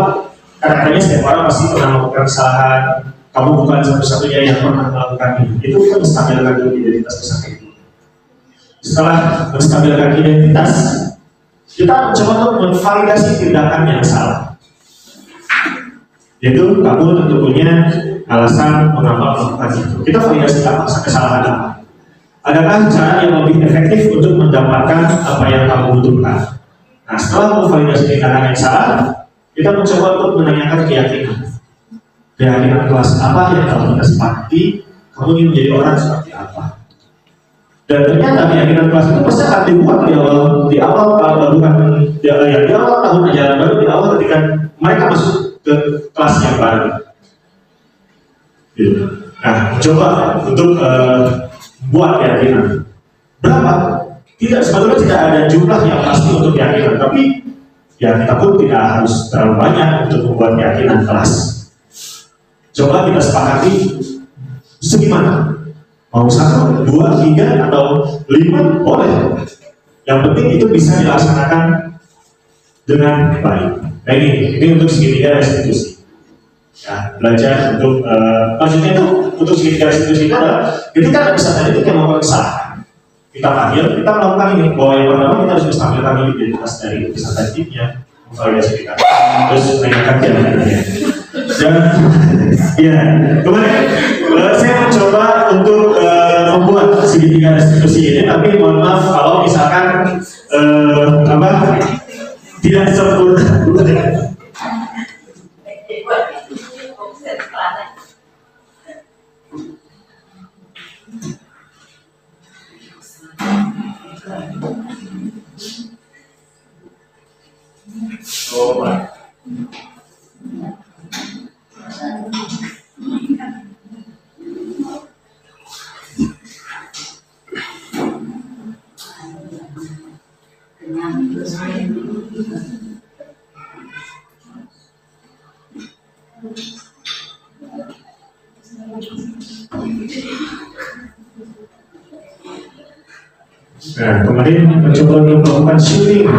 kadang-kadang setiap orang pasti pernah melakukan kesalahan. Kamu bukan satu-satunya yang pernah melakukan ini. Itu kita menstabilkan dulu identitas peserta itu. Setelah menstabilkan identitas, kita mencoba untuk memvalidasi tindakan yang salah. Yaitu kamu tentu punya alasan mengapa melakukan itu. Kita validasi kesalahan apa. Adakah cara yang lebih efektif untuk mendapatkan apa yang kamu butuhkan? Nah, setelah memvalidasi tingkatan yang salah, kita mencoba untuk menanyakan keyakinan kelas apa yang kalau kita sepakati, kamu ingin menjadi orang seperti apa. Dan ternyata keyakinan kelas itu pasti akan dibuat di awal tahun ajaran baru, di awal ketika mereka masuk ke kelas yang baru. Gitu. Nah, coba untuk buat keyakinan. Berapa? Sebetulnya tidak ada jumlah yang pasti untuk keyakinan, tapi ya kita pun tidak harus terlalu banyak untuk membuat keyakinan kelas. Coba kita sepakati segimana? Mau 1, 2, 3, atau 5 boleh. Yang penting itu bisa dilaksanakan dengan baik. Nah ini untuk segitiga restitusi. Ya, belajar untuk maksudnya itu untuk segitiga restitusi itu adalah ketika ada peserta itu yang melakukan kesalahan, kita panggil, kita melakukan ini. Bahwa yang pertama kita harus tampilkan identitas dari peserta didiknya, memvalidasi kita, terus menanyakan jawabannya. Dan ya, kemarin saya mencoba untuk membuat segitiga restitusi ini, tapi mohon maaf kalau misalkan tidak sempurna. Coba. Nah, kemarin mencoba untuk melakukan shooting.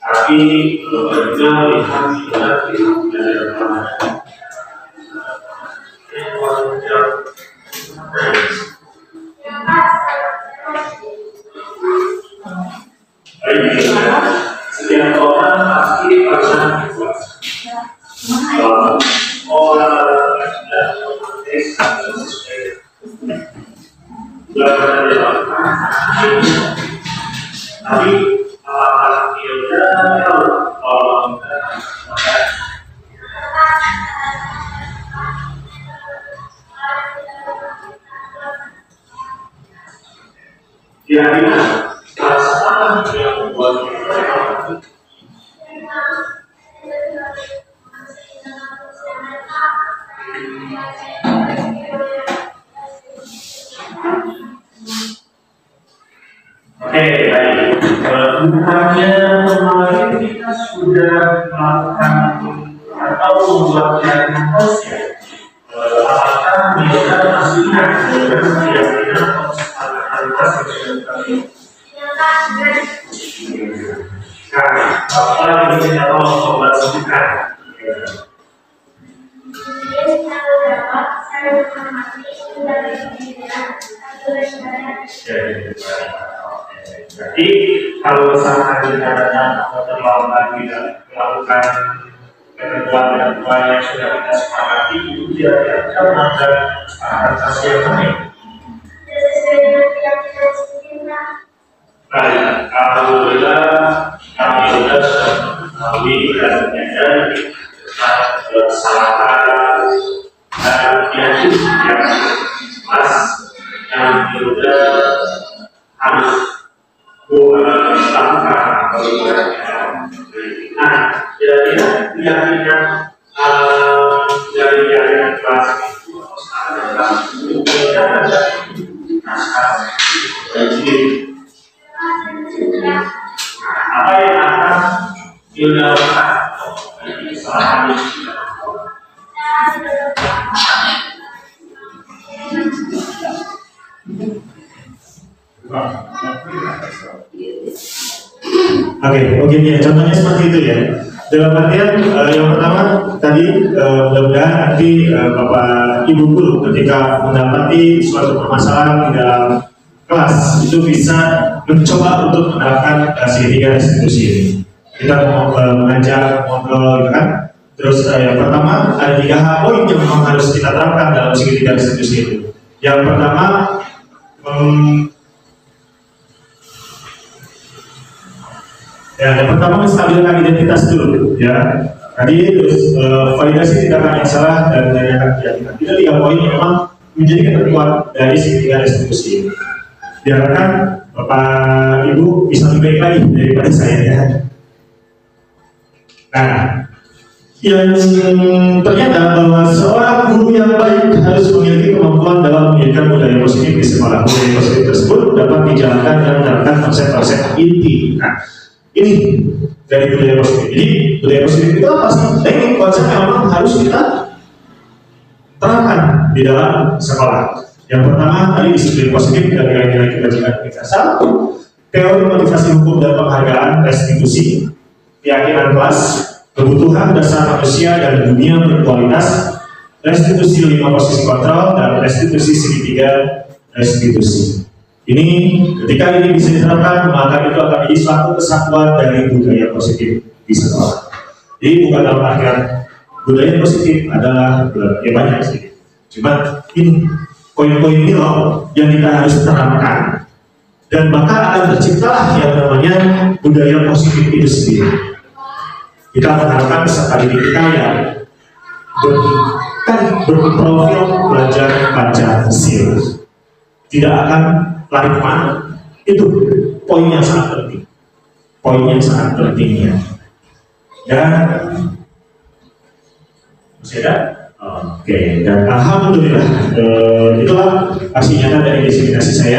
Tapi berbeda lihat setiap orang pasti pernah orang tapi kira-kira salah yang membuat baik. Bukannya kemarin kita sudah melakukan atau membuat jaringan sosial. Apakah bisa masih ingat dengan keyakinan konstitusionalitas apa yang kita mau membacakan? Jadi kalau misalnya caranya atau terlambat tidak melakukan ketentuan yang sudah kita sepakati itu tidak akan melanggar kesepakatan yang lain. Baik, alhamdulillah kami sudah mengetahui dan menyadari kesalahan dan yang mas yang sudah harus lakukan atau nah, jadi keyakinan dari keyakinan kelas itu adalah apa yang akan dilakukan kesalahan itu Oke, ya contohnya seperti itu ya. Dalam artian yang pertama tadi mudah-mudahan nanti Bapak Ibu guru ketika mendapati suatu permasalahan di dalam kelas itu bisa mencoba untuk menerapkan segitiga restitusi ini. Kita mau mengajar ngobrol gitu kan. Terus yang pertama ada 3 poin yang memang harus kita terapkan dalam segitiga restitusi itu. Yang pertama yang pertama menstabilkan identitas dulu ya. Tadi terus validasi tindakan yang salah dan menanyakan keyakinan. Itu 3 poin yang memang menjadi ketentuan dari segitiga restitusi ini. Diharapkan Bapak Ibu bisa lebih baik lagi daripada saya ya. Nah, yang ternyata bahwa seorang guru yang baik harus memiliki kemampuan dalam mendidikan budaya positif di sekolah. Budaya positif tersebut dapat dijalankan dan menerapkan konsep-konsep inti. Nah, ini dari budaya positif. Jadi budaya positif itu apa sih? Ini konsep yang memang harus kita terapkan di dalam sekolah. Yang pertama tadi disiplin positif dan nilai-nilai kebajikan universal, teori motivasi hukum dan penghargaan, restitusi, keyakinan kelas, kebutuhan dasar manusia dan dunia berkualitas, restitusi 5 posisi kontrol, dan restitusi segitiga restitusi. Ini ketika ini bisa diterapkan, maka itu akan menjadi suatu kesatuan dari budaya positif di sekolah. Jadi bukan dalam artian budaya positif adalah ya banyak sih. Cuma ini poin-poin ini loh yang kita harus terapkan, dan maka akan terciptalah yang namanya budaya positif itu sendiri. Kita mengharapkan peserta didik kita yang berprofil belajar Pancasila tidak akan lari kemana. Itu poin yang sangat penting. Poin yang sangat pentingnya. Dan masih ada? Oke, dan alhamdulillah itulah aksi nyata dari diseminasi saya.